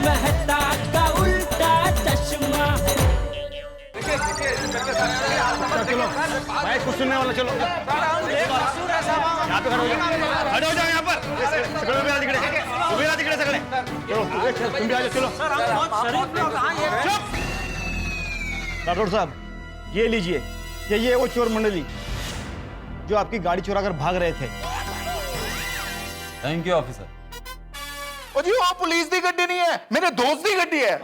मेहता का उल्टा चश्मा। चलो भाई, कुछ सुनने वाला, चलो यहाँ पे खड़े हो जाओ यहाँ पर। सगळे उभे राहा तिकडे सगळे। चलो तुम भी आ जाओ, चलो। राठौड़ साहब, ये लीजिए, ये वो चोर मंडली जो आपकी गाड़ी चुरा कर भाग रहे थे। Thank you officer. ओ जी, वो पुलिस की गड्डी नहीं है, मेरे दोस्त की गड्डी है।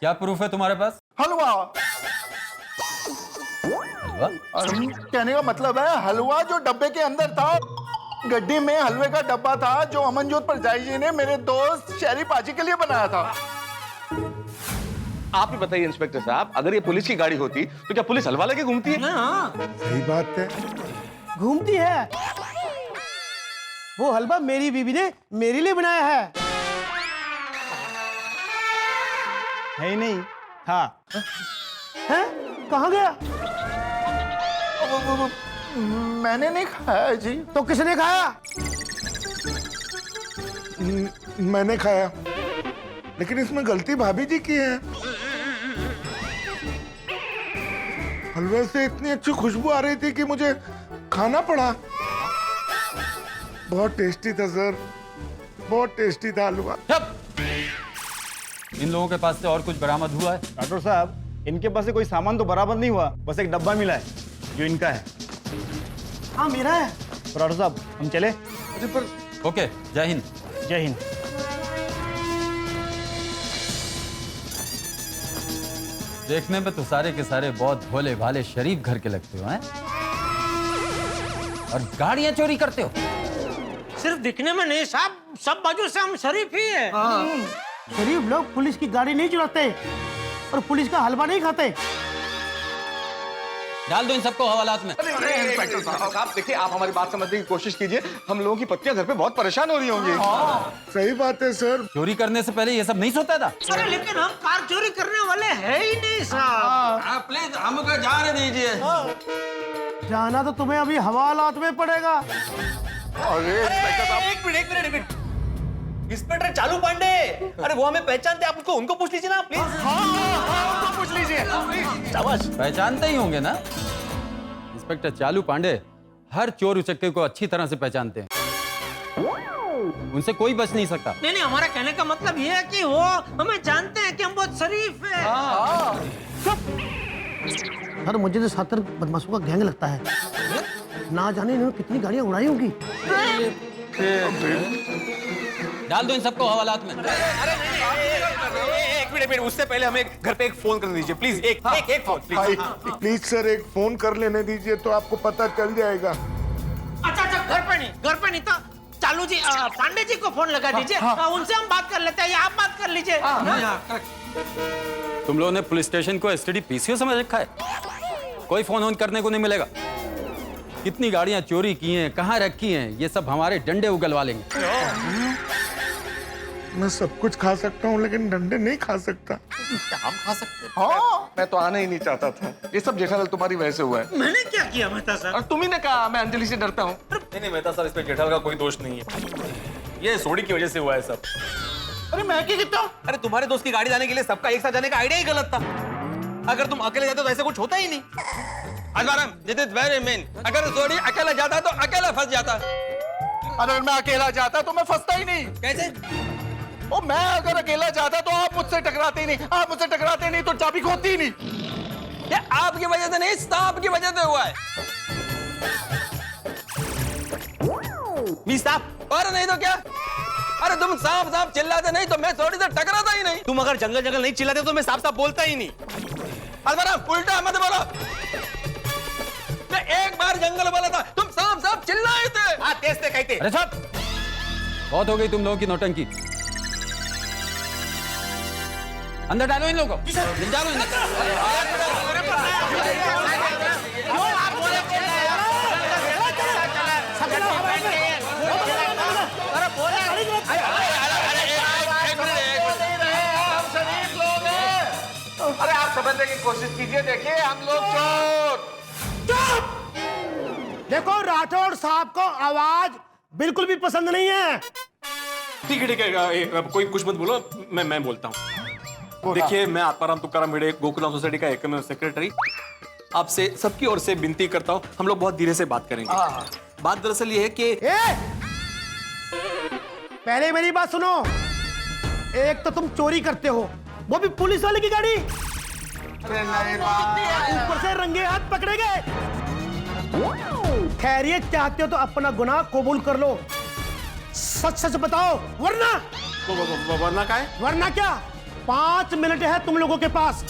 क्या प्रूफ है तुम्हारे पास? हलवा। हलवा? कहने का मतलब है हलवा जो डब्बे के अंदर था। गड्डी में हलवे का डब्बा था जो अमनजोत परजाई जी ने मेरे दोस्त शहरी पाजी के लिए बनाया था। आप ही बताइए इंस्पेक्टर साहब, अगर ये पुलिस की गाड़ी होती तो क्या पुलिस हलवा लेके घूमती है? सही बात है, घूमती है। वो हलवा मेरी बीवी ने मेरे लिए बनाया है ही नहीं था। हैं? कहाँ गया? मैंने नहीं खाया जी। तो किसने खाया? मैंने खाया, लेकिन इसमें गलती भाभी जी की है। हलवे से इतनी अच्छी खुशबू आ रही थी कि मुझे खाना पड़ा। बहुत टेस्टी था सर, बहुत टेस्टी था हलवा। इन लोगों के पास से और कुछ बरामद हुआ है? राठौड़ साहब, इनके पास से कोई सामान तो बराबर नहीं हुआ, बस एक डब्बा मिला है जो इनका है। हाँ, मेरा है। तो राठौड़ साहब, हम चले? अरे पर ओके, जय हिंद। जय हिंद। देखने में तो सारे के सारे बहुत भोले भाले शरीफ घर के लगते हो हैं, और गाड़ियां चोरी करते हो। सिर्फ दिखने में नहीं साहब, सब बाजू से हम शरीफ ही है। शरीफ लोग पुलिस की गाड़ी नहीं चुराते और पुलिस का हलवा नहीं खाते। डाल दो इन सबको हवालात में। इंस्पेक्टर साहब देखिए, आप हमारी बात समझने की कोशिश कीजिए। हम लोगों की पत्नियां घर पे बहुत परेशान हो रही होंगी। सही बात है सर। चोरी करने से पहले ये सब नहीं सोचा था? अरे लेकिन हम कार चोरी करने वाले हैं ही नहीं साहब। आप प्लीज हमको जाने दीजिए। जाना तो तुम्हें अभी हवालात में पड़ेगा। अरे एक मिनट इंस्पेक्टर चालू पांडे, अरे वो हमें पहचानते, आप उनको पूछ लीजिए ना प्लीज। हाँ, पूछ लीजिए। शाबाश। पहचानते ही होंगे ना? इंस्पेक्टर चालू पांडे हर चोर उचक्के को अच्छी तरह से पहचानते हैं, उनसे कोई बच नहीं सकता। नहीं, हमारा कहने का मतलब ये है कि वो हमें जानते हैं कि हम बहुत शरीफ हैं। सर, मुझे तो 7 बदमाशों का गैंग लगता है। ना जाने इन्होंने कितनी गाड़ियां उड़ाई होंगी। डाल दो इन सबको हवालात में। एक मिनट, उससे पहले हमें घर पे एक फोन कर दीजिए प्लीज। एक फोन प्लीज। प्लीज सर, एक फोन कर लेने दीजिए तो आपको पता चल जाएगा। अच्छा, घर पे नहीं तो चालू जी, पांडे जी को फोन लगा दीजिए। उनसे हम बात कर लेते हैं, या आप बात कर लीजिए। तुम लोगों ने पुलिस स्टेशन को एसटीडी पीसीओ समझ रखा है? कोई फोन ऑन करने को नहीं मिलेगा। कितनी गाड़ियां चोरी की हैं, कहाँ रखी हैं, ये सब हमारे डंडे उगलवा लेंगे। मैं सब कुछ खा सकता हूँ लेकिन डंडे नहीं खा सकता। हम खा सकते हैं। हाँ, मैं तो आना ही नहीं चाहता था। ये सब जेठालाल तुम्हारी वजह से हुआ है। मैंने क्या किया मेहता सर? और तुम ही ने कहा मैं अंजलि से डरता हूँ। नहीं मेहता सर, इसमें जेठालाल का कोई दोष नहीं है, ये सोडी की वजह से हुआ है सब। अरे मैं क्या कहता हूँ? अरे तुम्हारे दोस्त की गाड़ी जाने के लिए सबका एक साथ जाने का आइडिया ही गलत था। अगर तुम अकेले जाते तो ऐसा कुछ होता ही नहीं। अगर सोडी अकेला जाता तो अकेला फंस जाता। अगर मैं अकेला जाता तो मैं फंसता ही नहीं। कैसे? ओ, मैं अगर अकेला जाता तो आप मुझसे टकराते ही नहीं, आप मुझसे टकराते नहीं तो चाबी खोती ही नहीं। ये आपकी वजह से नहीं, सांप की वजह से हुआ है। साहब, और नहीं तो क्या? अरे तुम सांप चिल्लाते नहीं तो मैं सोडी से टकराता ही नहीं। तुम अगर जंगल नहीं चिल्लाते तो मैं साफ बोलता ही नहीं। उल्टा मत बोलो। मैं एक बार जंगल बोला था, तुम सांप चिल्लाए थे। हाँ, तेज थे कहते। अरे साहब, बहुत हो गई तुम लोगों की नौटंकी। अंदर डालो इन लोगों को। डालो इन्हें। अरे आप समझने की कोशिश कीजिए, देखिए हम लोग चोर। देखो, राठौड़ साहब को आवाज बिल्कुल भी पसंद नहीं है। ठीक है कोई कुछ मत बोलो, मैं बोलता हूँ। देखिए, मैं आत्माराम तुकाराम भिड़े, गोकुलम सोसाइटी का एकमेव सेक्रेटरी, आपसे सबकी ओर से विनती करता हूँ, हम लोग बहुत धीरे से बात करेंगे। बात दरअसल ये है कि पहले मेरी बात सुनो। एक तो तुम चोरी करते हो, वो भी पुलिस वाले की गाड़ी, ऊपर से रंगे हाथ पकड़े गए। खैरियत चाहते हो तो अपना गुनाह कबूल कर लो, सच सच बताओ, वरना वरना क्या है? वरना क्या, 5 मिनट है तुम लोगों के पास,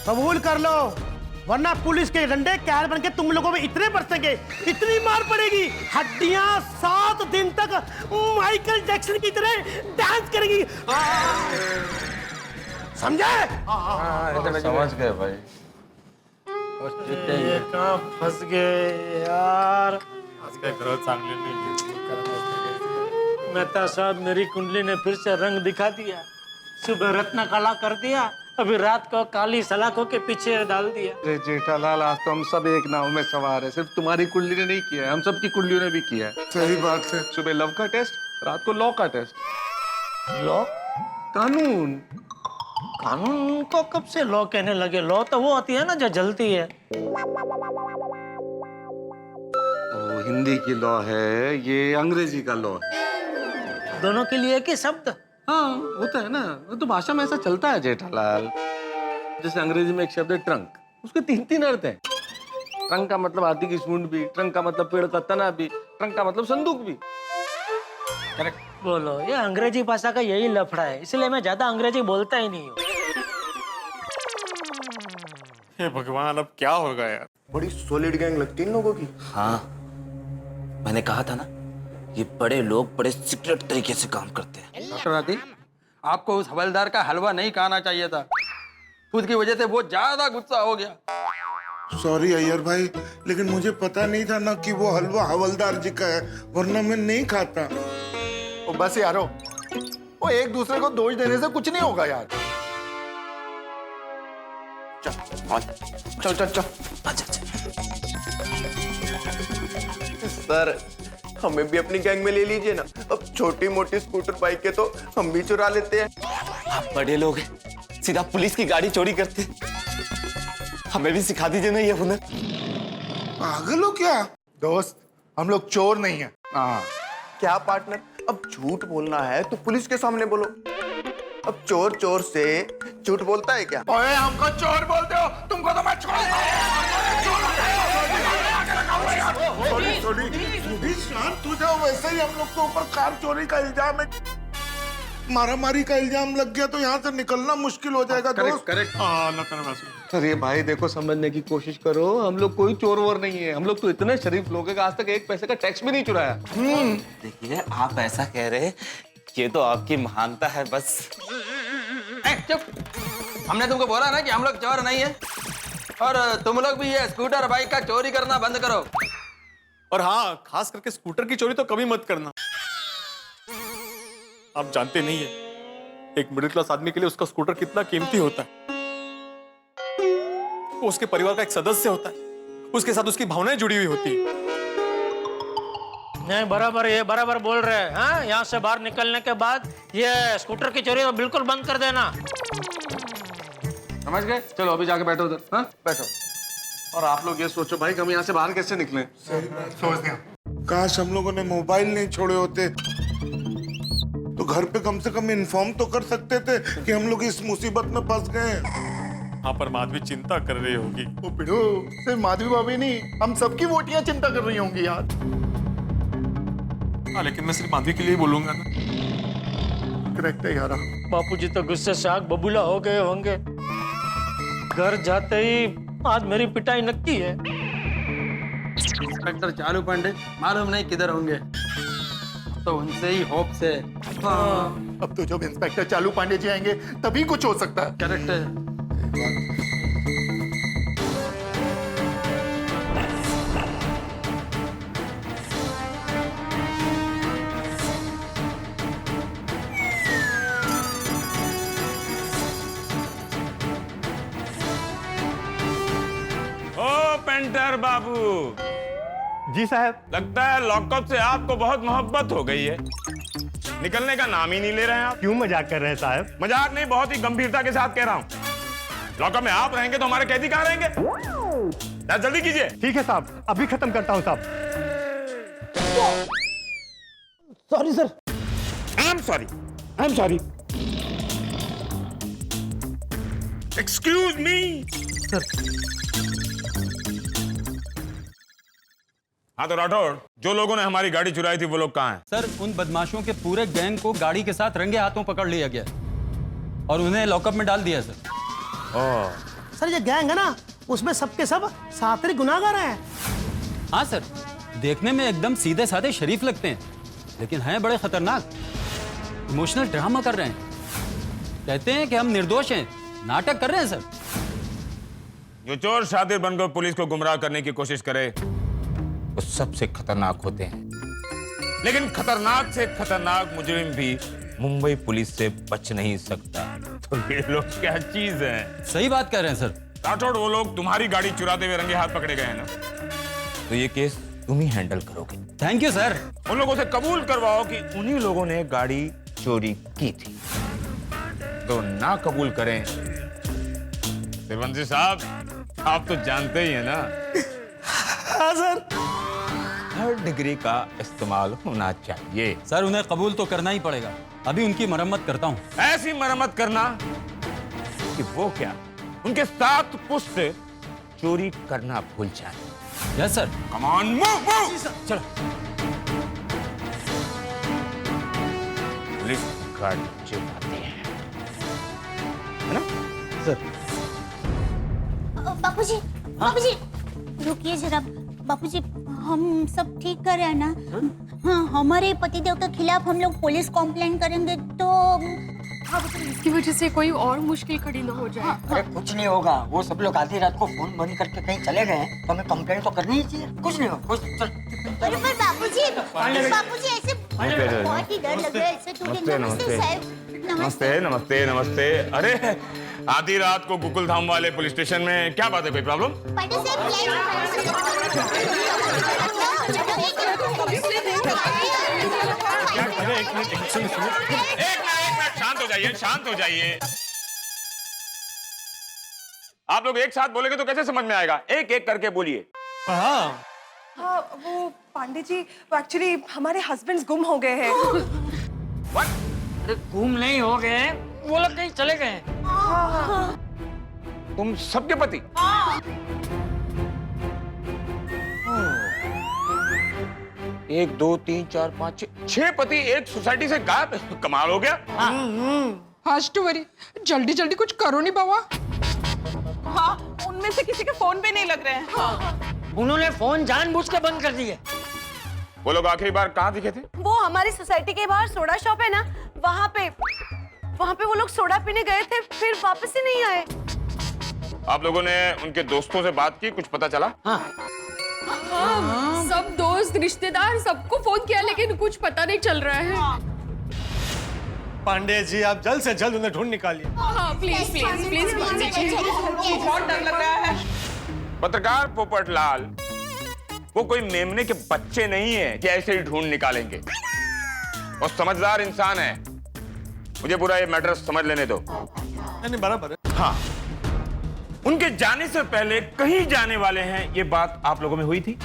कबूल कर लो, वरना पुलिस के डंडे कैर बन के तुम लोगों में इतने बरसेंगे, इतनी मार पड़ेगी, हड्डियां 7 दिन तक माइकल जैक्सन की तरह डांस करेंगी। समझे? समझ गए भाई। ये कहाँ फंस गए यार। मेहता साहब, मेरी कुंडली ने फिर से रंग दिखा दिया। सुबह रत्न काला कर दिया, अभी रात को काली सलाखों के पीछे डाल दिया। अरे जेठालाल, आज तो हम सब एक नाव में सवार है। सिर्फ तुम्हारी कुंडली ने नहीं किया है, हम सबकी कुंडलियों ने भी किया है। सही बात है। सुबह लव का टेस्ट, रात को लॉ का टेस्ट। लॉ? कानून। कानून को कब से लॉ कहने लगे? लॉ तो वो होती है ना जो जलती है। वो हिंदी की लॉ है, ये अंग्रेजी का लॉ है। दोनों के लिए एक ही शब्द? हाँ, होता है ना, वो तो भाषा में ऐसा चलता है जेठालाल। जैसे अंग्रेजी में एक शब्द है ट्रंक, उसके 3 अर्थ हैं। ट्रंक का मतलब हाथी की सूंड भी, ट्रंक का मतलब पेड़ का तना भी, ट्रंक का मतलब संदूक भी। करेक्ट बोलो, ये अंग्रेजी भाषा का यही लफड़ा है, इसलिए मैं ज्यादा अंग्रेजी बोलता ही नहीं हूँ। हे भगवान, अब क्या होगा यार? बड़ी सॉलिड गैंग लगती है इन लोगों की। हाँ, मैंने कहा था ना, ये बड़े लोग बड़े सीक्रेट तरीके से काम करते हैं। डॉक्टर आदि, आपको उस हवलदार का हलवा नहीं खाना चाहिए था, खुद की वजह से वो ज्यादा गुस्सा हो गया। सॉरी अय्यर भाई, लेकिन मुझे पता नहीं था ना कि वो हलवा हवलदार जी का है, वरना मैं नहीं खाता। ओ बस यारो, वो एक दूसरे को दोष देने से कुछ नहीं होगा यार। चल। सर, हमें भी अपनी गैंग में ले लीजिए ना। अब छोटी मोटी स्कूटर बाइक के तो हम भी चुरा लेते हैं। आप बड़े लोग हैं, सीधा पुलिस की गाड़ी चोरी करते हैं। हमें भी सिखा दीजिए ना ये हुनर। पागल हो क्या? दोस्त, हम लोग चोर नहीं है। क्या पार्टनर, अब झूठ बोलना है तो पुलिस के सामने बोलो। अब चोर से झूठ बोलता है क्या? ओए, हमको चोर बोलते हो, तुमको तो मैं सॉरी, शांत हो जाओ। वैसे ही हम लोग के ऊपर कार चोरी का इल्जाम है, मारामारी का इल्जाम लग गया तो यहाँ से निकलना मुश्किल हो जाएगा दोस्त। करेक्ट। अरे भाई देखो, समझने की कोशिश करो, हम लोग कोई चोर वोर नहीं है। हम लोग तो इतने शरीफ लोग हैं कि आज तक 1 पैसे का टैक्स भी नहीं चुराया। देखिए, आप ऐसा कह रहे हैं, ये तो आपकी महानता है बस। चुप, हमने तुमको बोला ना कि हम लोग चोर नहीं है, और तुम लोग भी ये स्कूटर बाइक का चोरी करना बंद करो। और हाँ, खास करके स्कूटर की चोरी तो कभी मत करना। आप जानते नहीं है, एक मिडिल क्लास आदमी के लिए उसका स्कूटर कितना कीमती होता है। वो उसके परिवार का एक सदस्य होता है, उसके साथ उसकी भावनाएं जुड़ी हुई होती है। नहीं, बराबर, ये बराबर बोल रहे हैं। हाँ, यहाँ से बाहर निकलने के बाद ये स्कूटर की चोरी तो बिल्कुल बंद कर देना। समझ गए? चलो अभी जाके बैठो उधर। हाँ, बैठो। और आप लोग ये सोचो भाई कि हम यहाँ से बाहर कैसे निकलें। सोच दिया। काश हम लोगों ने मोबाइल नहीं छोड़े होते तो घर पे कम से कम इन्फॉर्म तो कर सकते थे कि हम लोग इस मुसीबत में फंस गए हैं। हाँ, पर माधवी चिंता कर रही होगी। ओ पिड़ो, सिर्फ माधवी भाभी नहीं, हम सबकी वोटियां चिंता कर रही होंगी यार। हाँ, लेकिन मैं सिर्फ माधवी के लिए बोलूंगा ना। करेक्ट है यार। बापूजी तो गुस्से से आग बबूला हो गए होंगे। घर जाते ही आज मेरी पिटाई नक्की है। इंस्पेक्टर चालू पांडे मालूम नहीं किधर होंगे, तो उनसे ही होप से। अब तो जब इंस्पेक्टर चालू पांडे जी आएंगे तभी कुछ हो सकता है। करेक्ट है। ओ पेंटर बाबू जी साहब। लगता है लॉकअप से आपको बहुत मोहब्बत हो गई है। निकलने का नाम ही नहीं ले रहे हैं आप। क्यों मजाक कर रहे हैं साहब? मजाक नहीं, बहुत ही गंभीरता के साथ कह रहा हूं। लॉकअप में आप रहेंगे तो हमारे कैदी कहां रहेंगे? जल्दी कीजिए। ठीक है साहब, अभी खत्म करता हूँ साहब। Sorry sir. I am sorry. Excuse me. हाँ तो राठौड़, जो लोगों ने हमारी गाड़ी चुराई थी वो लोग कहाँ हैं? सर, उन बदमाशों के पूरे गैंग को गाड़ी के साथ रंगे हाथों पकड़ लिया गया और उन्हें लॉकअप में डाल दिया सर। सर ये गैंग है ना, उसमें सबके सब सात्विक गुनाहगार हैं। हाँ सर, देखने में एकदम सीधे साधे शरीफ लगते हैं, लेकिन हैं बड़े खतरनाक। इमोशनल ड्रामा कर रहे हैं, कहते हैं कि हम निर्दोष हैं, नाटक कर रहे हैं सर। जो चोर शातिर बनकर पुलिस को गुमराह करने की कोशिश करे वो सबसे खतरनाक होते हैं, लेकिन खतरनाक से खतरनाक मुजरिम भी मुंबई पुलिस से बच नहीं सकता। तो ये लोग क्या चीज है? सही बात कह रहे हैं सर। राठौड़, वो लोग तुम्हारी गाड़ी चुराते हुए रंगे हाथ पकड़े गए हैं ना, तो ये केस तुम ही हैंडल करोगे। Thank you sir. उन लोगों से कबूल करवाओ कि उन्हीं लोगों ने गाड़ी चोरी की थी। तो ना कबूल करें, देवंशी साहब आप तो जानते ही हैं ना। हाँ सर। हर डिग्री का इस्तेमाल होना चाहिए। सर, उन्हें कबूल तो करना ही पड़ेगा। अभी उनकी मरम्मत करता हूँ। ऐसी मरम्मत करना कि वो क्या उनके 7 पुश्त चोरी करना भूल जाए। Yes sir. Come on, move. चलो। पुलिस गाड़ी चुराते हैं, है ना? बापूजी, बापूजी, रुकिए जरा। बापूजी, हम सब ठीक कर रहे हैं ना? हाँ, हमारे पतिदेव के खिलाफ हम लोग पुलिस कंप्लेंट करेंगे तो इसकी वजह से कोई और मुश्किल खड़ी ना हो जाए। अरे कुछ नहीं होगा, वो सब लोग आधी रात को फोन बंद करके कहीं चले गए हैं, तो हमें कंप्लेंट तो करनी ही चाहिए। कुछ नहीं होगा, चल। अरे पर बापूजी ऐसे बहुत ही डर लग रहा है ऐसे थोड़ी। नमस्ते साहब। नमस्ते। अरे आधी रात को गोकुलधाम वाले पुलिस स्टेशन में क्या बात है? कोई प्रॉब्लम? एक मिनट शांत हो जाइए। आप लोग एक साथ बोलेंगे तो कैसे समझ में आएगा? एक एक करके बोलिए। हाँ, वो पांडे जी, एक्चुअली हमारे हस्बैंड्स गुम हो गए हैं। अरे गुम नहीं हो गए, वो लोग कहीं चले गए। तुम सबके पति? 1 2 3 4 5 6 पति एक सोसाइटी से गायब। कमाल हो गया। हर्ष टू वरी, जल्दी कुछ करो नहीं बाबा। हाँ, उनमें से किसी के फोन पे नहीं लग रहे हैं। हाँ। उन्होंने फोन जानबूझ के बंद कर दिए। वो लोग आखिरी बार कहाँ दिखे थे? वो हमारी सोसाइटी के बाहर सोडा शॉप है ना, वहाँ पे वो लोग सोडा पीने गए थे, फिर वापस ही नहीं आए। आप लोगों ने उनके दोस्तों से बात की, कुछ पता चला? हाँ, सब दोस्त रिश्तेदार सबको फोन किया, लेकिन कुछ पता नहीं चल रहा है। पांडे जी, आप जल्द से जल्द उन्हें ढूंढ निकालिए। हाँ, प्लीज। बहुत डर लग रहा है। पत्रकार पोपटलाल, वो कोई मेमने के बच्चे नहीं है कि ऐसे ही ढूंढ निकालेंगे। और समझदार इंसान है। मुझे पूरा ये मैटर समझ लेने दो। नहीं, बराबर है। हाँ, उनके जाने से पहले कहीं जाने वाले हैं, ये बात आप लोगों में हुई थी?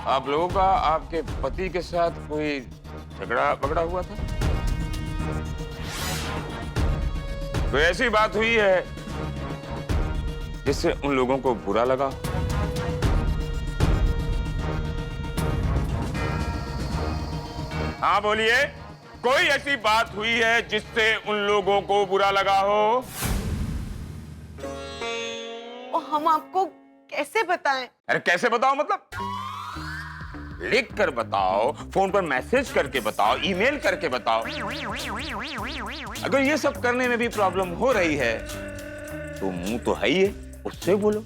आप लोगों का आपके पति के साथ कोई झगड़ा पगड़ा हुआ था? कोई ऐसी बात हुई है जिससे उन लोगों को बुरा लगा? हाँ बोलिए, कोई ऐसी बात हुई है जिससे उन लोगों को बुरा लगा हो? हम आपको कैसे बताएं? अरे कैसे बताओ मतलब? लिख कर बताओ, फोन पर मैसेज करके बताओ, ईमेल करके बताओ। अगर ये सब करने में भी प्रॉब्लम हो रही है तो मुंह तो है ही है, उससे बोलो।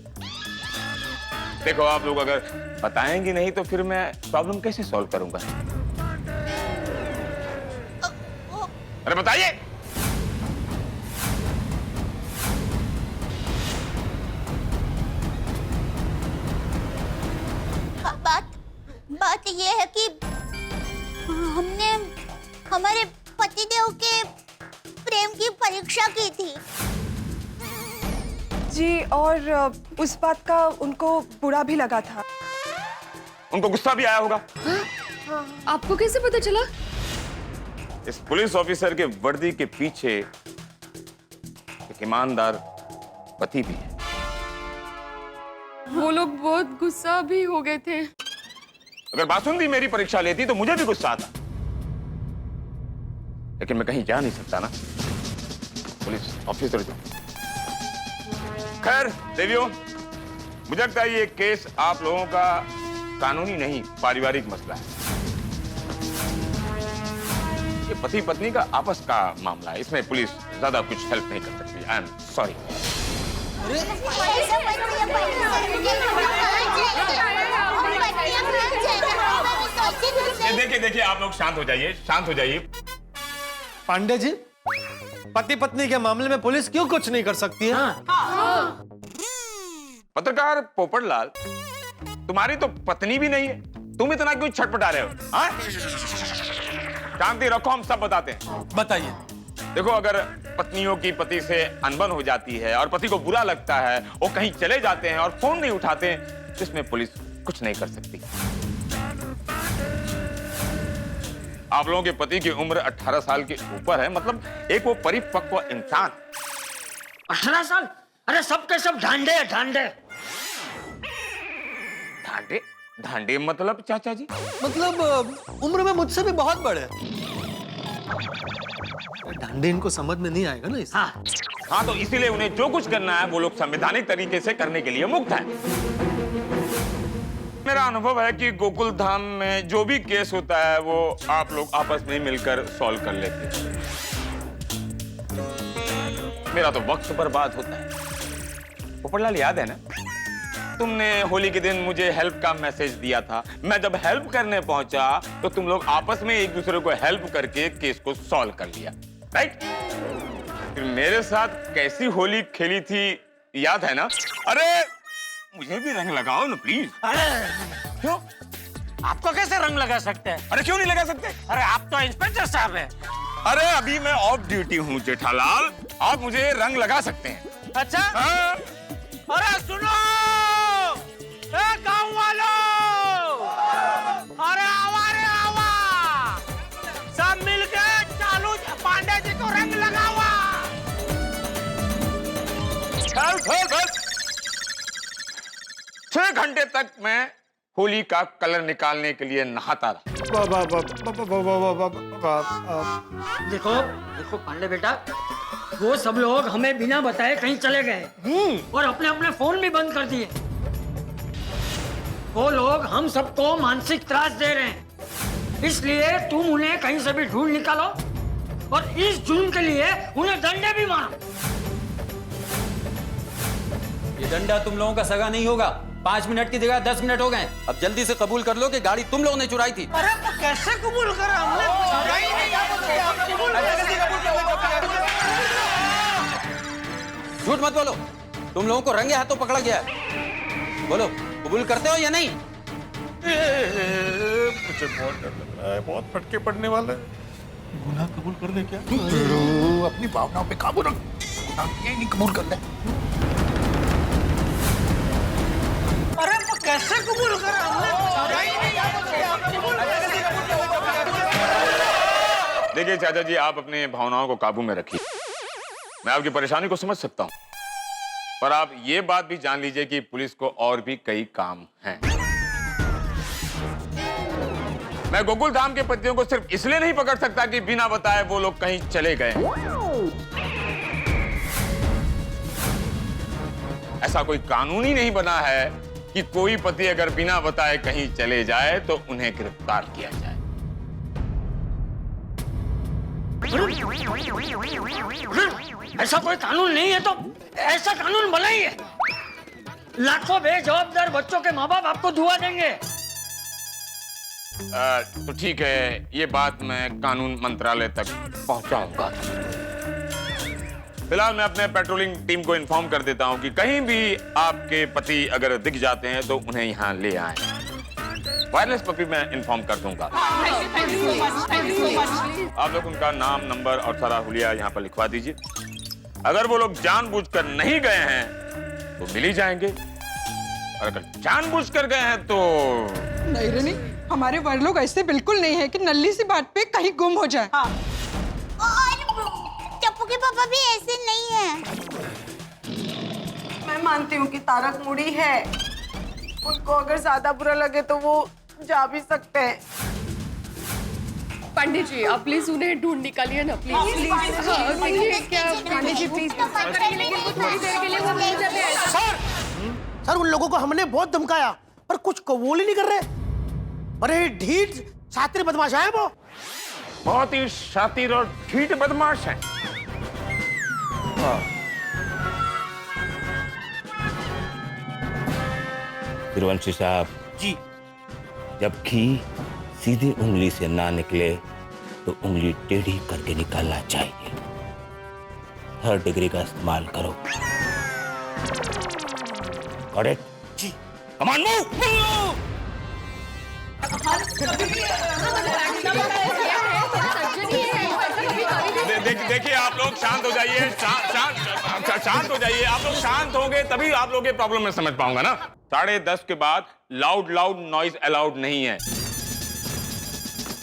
देखो, आप लोग अगर बताएंगे नहीं तो फिर मैं प्रॉब्लम कैसे सॉल्व करूंगा? अरे बताइए। बात ये है कि हमने हमारे पतिदेव के प्रेम की परीक्षा की थी। जी, और उस बात का उनको बुरा भी लगा था। उनको गुस्सा भी आया होगा। आपको कैसे पता चला? इस पुलिस ऑफिसर के वर्दी के पीछे एक ईमानदार पति भी है। वो लोग बहुत गुस्सा भी हो गए थे। अगर बासुंदी मेरी परीक्षा लेती तो मुझे भी गुस्सा आता, लेकिन मैं कहीं जा नहीं सकता ना, पुलिस ऑफिसर जो। खैर देवियों, मुझे लगता है ये केस आप लोगों का कानूनी नहीं पारिवारिक मसला है। ये पति पत्नी का आपस का मामला है, इसमें पुलिस ज्यादा कुछ हेल्प नहीं कर सकती। आई एम सॉरी। देखिए देखिए, आप लोग शांत हो जाइए, शांत हो जाइए। पांडे जी, पति पत्नी के मामले में पुलिस क्यों कुछ नहीं कर सकती है? पत्रकार पोपटलाल, तुम्हारी तो पत्नी भी नहीं है, तुम इतना क्यों छटपटा रहे हो? हाँ? शांति रखो, हम सब बताते हैं। बताइए। देखो, अगर पत्नियों की पति से अनबन हो जाती है और पति को बुरा लगता है, वो कहीं चले जाते हैं और फोन नहीं उठाते, तो इसमें पुलिस कुछ नहीं कर सकती। आप लोगों के पति की उम्र 18 साल के ऊपर है, मतलब एक वो परिपक्व इंसान। 18 साल? अरे सब के सब ढांडे हैं, ढांडे। ढांडे? ढांडे मतलब चाचा जी? मतलब उम्र में मुझसे भी बहुत बड़े। ढांडे इनको समझ में नहीं आएगा ना इस। हाँ, तो इसीलिए उन्हें जो कुछ करना है वो लोग संवैधानिक तरीके से करने के लिए मुक्त हैं। मेरा अनुभव है कि गोकुल धाम में जो भी केस होता है वो आप लोग आपस में मिलकर सॉल्व कर लेते हैं। मेरा तो वक्त बर्बाद होता है। पोपटलाल, याद है ना, तुमने होली के दिन मुझे हेल्प का मैसेज दिया था। मैं जब हेल्प करने पहुंचा तो तुम लोग आपस में एक दूसरे को हेल्प करके केस को सॉल्व कर लिया, राइट? फिर मेरे साथ कैसी होली खेली थी याद है ना? अरे मुझे भी रंग लगाओ ना प्लीज। अरे क्यों? आपको कैसे रंग लगा सकते हैं? अरे क्यों नहीं लगा सकते? अरे आप तो इंस्पेक्टर साहब हैं। अरे अभी मैं ऑफ ड्यूटी हूँ जेठालाल, आप मुझे रंग लगा सकते हैं। अच्छा? हाँ? अरे सुनो, ए गाँव वालों, अरे आवा रे आवा, सब मिलके चालू पांडे जी को रंग लगावा। हेल्प! 6 घंटे तक मैं होली का कलर निकालने के लिए नहाता रहा। देखो देखो पांडे बेटा, वो सब लोग हमें बिना बताए कहीं चले गए और अपने अपने फोन भी बंद कर दिए। वो लोग हम सबको मानसिक त्रास दे रहे हैं, इसलिए तुम उन्हें कहीं से भी ढूंढ निकालो और इस जुर्म के लिए उन्हें डंडे भी मारो। ये डंडा तुम लोगों का सगा नहीं होगा। 5 मिनट की जगह 10 मिनट हो गए। अब जल्दी से कबूल कर लो कि गाड़ी तुम लोगों ने चुराई थी। अरे तो कैसे कबूल करा? हमने चुराई नहीं। झूठ मत बोलो, तुम लोगों को रंगे हाथों पकड़ा गया है। बोलो, कबूल करते हो या नहीं? मुझे बहुत डर लग रहा है, बहुत फटके पड़ने वाला है। गुनाह कबूल कर दे क्या? अपनी भावनाओं पे काबू रख। ये नहीं कबूल कर दे। अरे तो कैसे कबूल करा? हमने चुराई नहीं। देखिए चाचा जी, आप अपने भावनाओं को काबू में रखिए। मैं आपकी परेशानी को समझ सकता हूँ, पर आप ये बात भी जान लीजिए कि पुलिस को और भी कई काम हैं। मैं गोकुल धाम के पतियों को सिर्फ इसलिए नहीं पकड़ सकता कि बिना बताए वो लोग कहीं चले गए। ऐसा कोई कानून ही नहीं बना है कि कोई पति अगर बिना बताए कहीं चले जाए तो उन्हें गिरफ्तार किया जाए। ऐसा कोई कानून नहीं है तो ऐसा कानून बनाइए। लाखों बेजवाबदार बच्चों के माँ बाप आपको दुआ देंगे। तो ठीक है, ये बात मैं कानून मंत्रालय तक पहुंचाऊंगा। फिलहाल मैं अपने पेट्रोलिंग टीम को इन्फॉर्म कर देता हूं कि कहीं भी आपके पति अगर दिख जाते हैं तो उन्हें यहां ले आए। वायरलेस पर भी मैं इन्फॉर्म कर दूंगा। आप लोग उनका नाम, नंबर और सारा हुलिया यहाँ पर लिखवा दीजिए। अगर वो लोग जानबूझकर नहीं गए हैं तो मिल ही जाएंगे, और अगर जानबूझकर गए हैं तो नहीं रेनी, हमारे वर लोग ऐसे बिल्कुल नहीं है कि नल्ली सी बात पे कहीं गुम हो जाए। और टप्पू के पापा भी ऐसे नहीं है। मैं मानती हूँ कि तारक मुड़ी है, उनको अगर ज्यादा बुरा लगे तो वो जा भी सकते हैं। पंडित जी आप प्लीज उन्हें ढूंढ निकालिए ना प्लीज। पंडित जी प्लीज थोड़ी देर के लिए वो मिल जाते हैं। सर उन लोगों को हमने बहुत धमकाया पर कुछ कबूल ही नहीं कर रहे। बड़े ढीठ शातिर बदमाश है वो। बहुत ही शातिर और ढीठ बदमाश हैं। तिरुवंशी साहब जी, जब घी सीधी उंगली से ना निकले तो उंगली टेढ़ी करके निकालना चाहिए। 3rd डिग्री का इस्तेमाल करो। Got it? Ji. Come on, move! देखिए आप लोग शांत हो जाइए, शांत हो जाइए। आप लोग शांत होंगे तभी आप लोग ये प्रॉब्लम में समझ पाऊंगा ना। 10:30 के बाद लाउड नॉइज अलाउड नहीं है।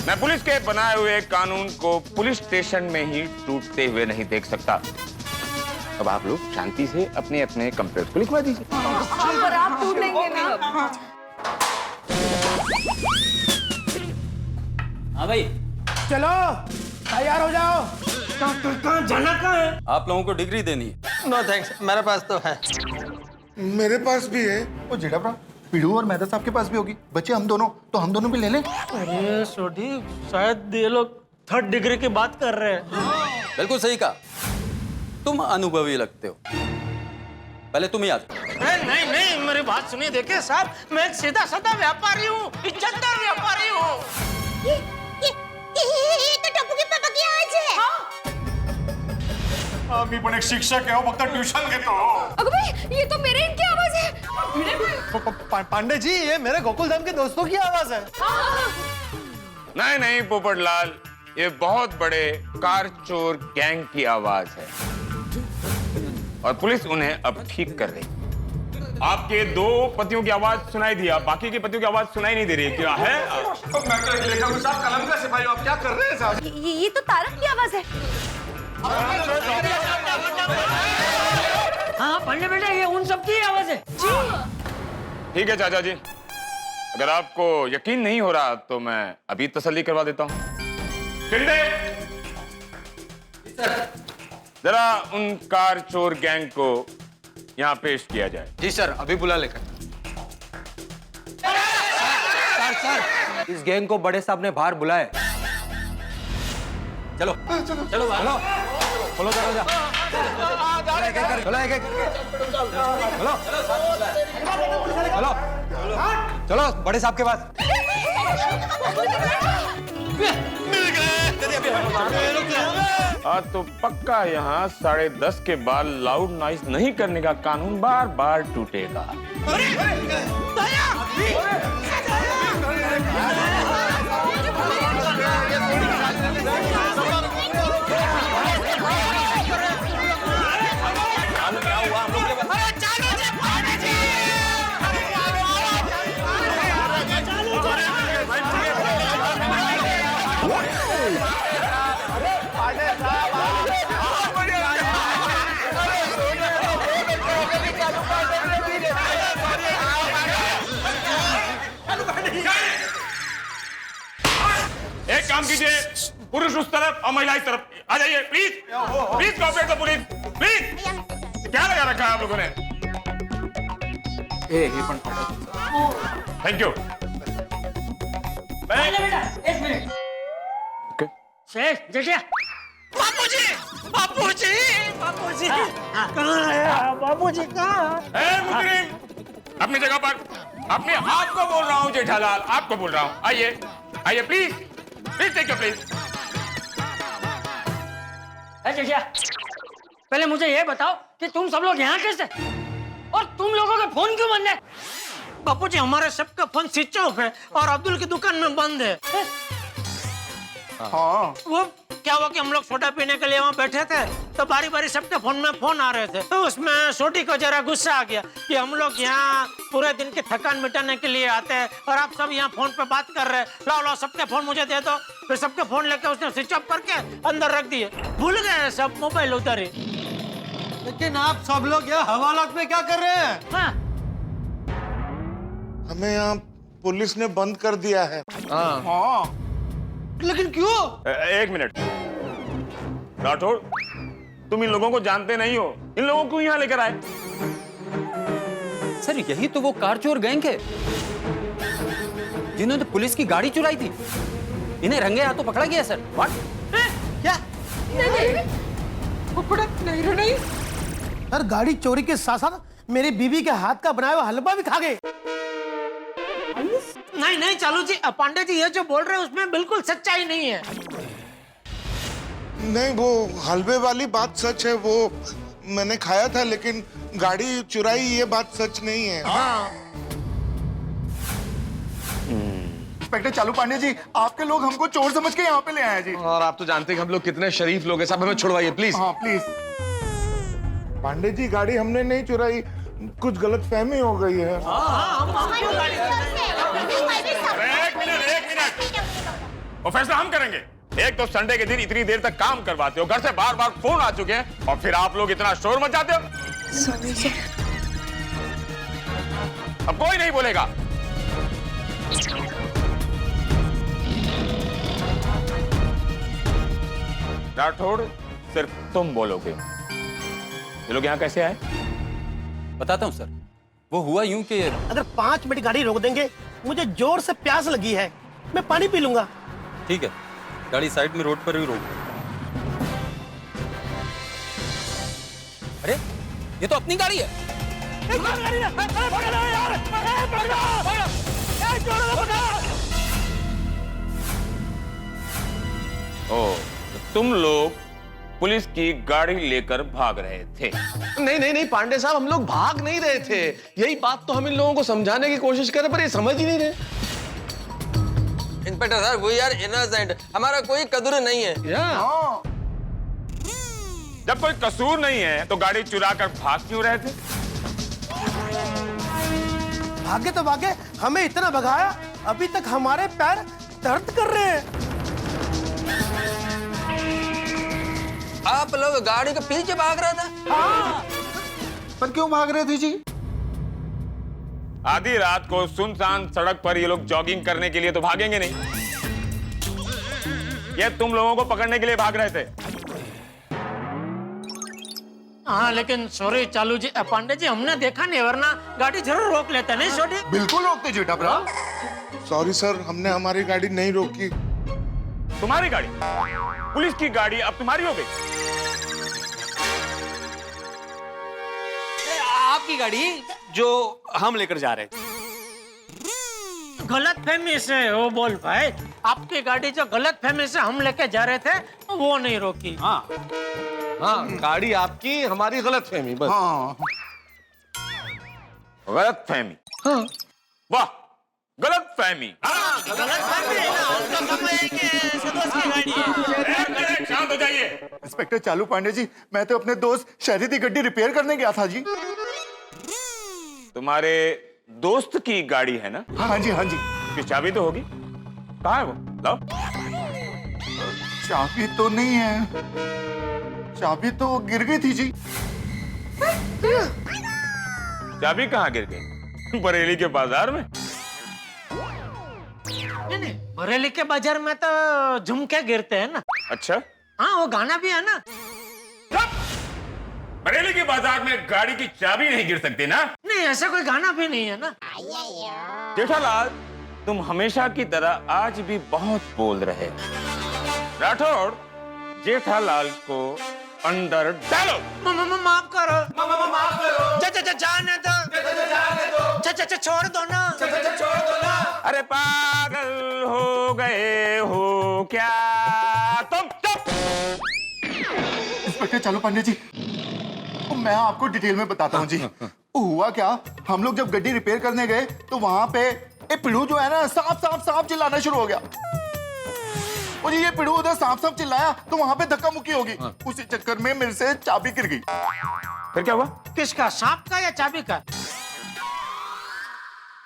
मैं पुलिस के बनाए हुए कानून को पुलिस स्टेशन में ही टूटते हुए नहीं देख सकता। अब आप लोग शांति से अपने अपने कंप्लेंट को लिखवा दीजिए। पर आप टूटेंगे ना। हाँ भाई, चलो तैयार हो जाओ। कहाँ जाना कहाँ है? आप लोगों को डिग्री देनी है। नो थैंक्स, मेरे पास तो है। मेरे पास भी है। वो जेठा भरा पीड़ू और मेहता साहब के पास भी होगी। बच्चे हम दोनों, तो हम दोनों भी ले लें। अरे सोडी, शायद ये लोग 3rd डिग्री की बात कर रहे हैं। बिल्कुल सही कहा, तुम अनुभवी लगते हो। पहले तुम याद। नहीं नहीं, मेरी बात सुनिए। देखिए साहब, मैं एक सीधा साधा व्यापारी हूँ, इज्जतदार व्यापारी हूँ। ये तो टप्पू के पापा की आवाज है। मी पण एक शिक्षक आहे, फक्त ट्युशन घेतो। अगं भाई ये तो मेरे इनकी आवाज है। पांडे जी ये मेरे गोकुलधाम के दोस्तों की आवाज है। नहीं पोपटलाल, ये बहुत बड़े कार चोर गैंग की आवाज है और पुलिस उन्हें अब ठीक कर रही। आपके 2 पतियों की आवाज सुनाई दिया, बाकी के पतियों की आवाज सुनाई नहीं दे रही। क्या है? मैं तो देखा हूँ साहब, कलम का सिपाही आप क्या कर रहे हैं साहब? ये तो तारक की आवाज है। हाँ पंडित बेटा, ये उन सब की आवाज है। ठीक है चाचा जी, अगर आपको यकीन नहीं हो रहा तो मैं अभी तसल्ली करवा देता हूँ। जरा उन कार चोर गैंग को यहाँ पेश किया जाए। जी सर, अभी बुला लेकर। सर, इस गैंग को बड़े साहब ने बाहर बुलाया। चलो चलो खोलो दरवाजा। चलो चलो बड़े साहब के पास। तो पक्का यहाँ 10:30 के बाद लाउड नॉइज नहीं करने का कानून बार बार टूटेगा। एक काम कीजिए, पुरुष उस तरफ और महिला इस तरफ आ जाइए। Please cooperate the police, please. क्या लगा रखा है आप लोगों ने? Thank you. बेटा एक मिनट। शेष जटिया। बापूजी कहाँ है? बापूजी कहाँ? मुजरिम, अपनी जगह पर। अपने आप को बोल रहा हूँ जेठालाल, आपको बोल रहा हूँ। आइए please take your place. Jatiya, पहले मुझे ये बताओ कि तुम सब लोग यहाँ कैसे, और तुम लोगों के फोन क्यों बंद है? बापूजी, हमारे सबका फोन स्विच ऑफ है और अब्दुल की दुकान में बंद है। हाँ। वो क्या हुआ कि हम लोग सोडा पीने के लिए वहाँ बैठे थे, तो बारी बारी सबके फोन में फोन आ रहे थे। तो उसमें छोटी को जरा गुस्सा आ गया कि हम लोग यहाँ पूरे दिन की थकान मिटाने के लिए आते हैं और आप सब यहाँ फोन पे बात कर रहे हैं। लाओ लाओ सबके फोन मुझे दे दो। फिर सबके फोन लेके उसने स्विच ऑफ करके अंदर रख दिए। भूल गए सब मोबाइल उधर ही। लेकिन आप सब लोग यहाँ हवालात में क्या कर रहे हैं? हाँ। हमें यहाँ पुलिस ने बंद कर दिया है। हाँ। लेकिन क्यों? एक मिनट राठौड़, तुम इन लोगों को जानते नहीं हो, इन लोगों को यहाँ लेकर आए। सर यही तो वो कार चोर गैंग है जिन्होंने पुलिस की गाड़ी चुराई थी। इन्हें रंगे हाथों पकड़ा गया सर। क्या? नहीं। सर गाड़ी चोरी के साथ साथ मेरी बीवी के हाथ का बनाया हुआ हलवा भी खा गए। नहीं नहीं चालू जी, पांडे जी ये जो बोल रहे हैं उसमें बिल्कुल सच्चाई नहीं है। नहीं, वो हलवे वाली बात सच है, वो मैंने खाया था, लेकिन गाड़ी चुराई ये बात सच नहीं है। हाँ। इंस्पेक्टर चालू पांडे जी, आपके लोग हमको चोर समझ के यहाँ पे ले आए हैं जी। और आप तो जानते हैं कि हम लोग कितने शरीफ लोग हैं। साहब हमें छुड़वाइए प्लीज। हाँ प्लीज। पांडे जी, गाड़ी हमने नहीं चुराई, कुछ गलत फहमी हो गई है। एक मिनट वो फैसला हम करेंगे। एक तो संडे के दिन इतनी देर तक काम करवाते हो, घर से बार बार फोन आ चुके हैं, और फिर आप लोग इतना शोर मचाते हो। Sorry sir. अब कोई नहीं बोलेगा। राठौड़, सिर्फ तुम बोलोगे। ये लोग यहाँ कैसे आए? बताता हूँ सर। वो हुआ यूं कि अगर 5 मिनट गाड़ी रोक देंगे, मुझे जोर से प्यास लगी है, मैं पानी पी लूंगा। ठीक है, गाड़ी साइड में रोड पर ही रोक। अरे ये तो अपनी गाड़ी है। ओ, तुम लोग पुलिस की गाड़ी लेकर भाग रहे थे? नहीं पांडे साहब, हम लोग भाग नहीं रहे थे। यही बात तो हम इन लोगों को समझाने की कोशिश कर रहे, पर ये समझ ही नहीं रहे। इंस्पेक्टर साहब, वी आर इनोसेंट, हमारा कोई कसूर नहीं है। जब कोई कसूर नहीं है तो गाड़ी चुरा कर भाग क्यों रहे थे? भागे तो भागे, हमें इतना भगाया, अभी तक हमारे पैर दर्द कर रहे हैं। आप लोग गाड़ी के पीछे भाग रहा था? हाँ। पर क्यों भाग रहे थे जी? आधी रात को सुनसान सड़क पर ये लोग जॉगिंग करने के लिए तो भागेंगे नहीं। ये तुम लोगों को पकड़ने के लिए भाग रहे थे। हाँ लेकिन सॉरी चालू जी, पांडे जी हमने देखा नहीं, वरना गाड़ी जरूर रोक लेते। नहीं छोटी? बिल्कुल रोकते जी टपरा। सॉरी सर, हमने हमारी गाड़ी नहीं रोकी। तुम्हारी गाड़ी? पुलिस की गाड़ी अब तुम्हारी हो गई? आपकी गाड़ी जो हम लेकर जा रहे थे। गलत फहमी से वो बोल भाई, आपकी गाड़ी जो गलत फहमी से हम लेके जा रहे थे वो नहीं रोकी। हाँ, गाड़ी आपकी, हमारी गलत फहमी बस। हाँ। गलत फहमी? हाँ। वाह, गलत फहमी। शांत हो जाइए। इंस्पेक्टर चालू पांडे जी, मैं तो अपने दोस्त शहरी की गड्डी रिपेयर करने गया था जी। तुम्हारे दोस्त की गाड़ी है ना? हाँ जी, हाँ जी। उसकी चाबी तो होगी, कहाँ है वो? लाओ। चाबी तो नहीं है, चाबी तो गिर गई थी जी। चाबी कहाँ गिर गई? बरेली के बाजार में? नहीं, बरेली के बाजार में तो झुमके गिरते हैं ना। अच्छा, हाँ वो गाना भी है ना। बरेली के बाजार में गाड़ी की चाबी नहीं गिर सकती ना? नहीं ऐसा कोई गाना भी नहीं है ना। जेठालाल, तुम हमेशा की तरह आज भी बहुत बोल रहे। राठौड़, जेठालाल को अंदर डालो। माफ करो। माफ करो। जाने दो। छोड़ दो ना। अरे पागल हो गए हो क्या तुम? इंस्पेक्टर चालू पांडे जी, मैं आपको डिटेल में बताता हूँ जी। हुआ क्या, हम लोग जब गड्डी रिपेयर करने गए तो वहां पे पिड़ू जो है ना, सांप सांप सांप चिल्लाना शुरू हो गया। वो जी ये पिड़ू उधर सांप सांप चिल्लाया तो वहां पे धक्का मुक्की होगी। उसी चक्कर में मेरे से चाबी गिर गई। फिर क्या हुआ? किसका, सांप का या चाबी का?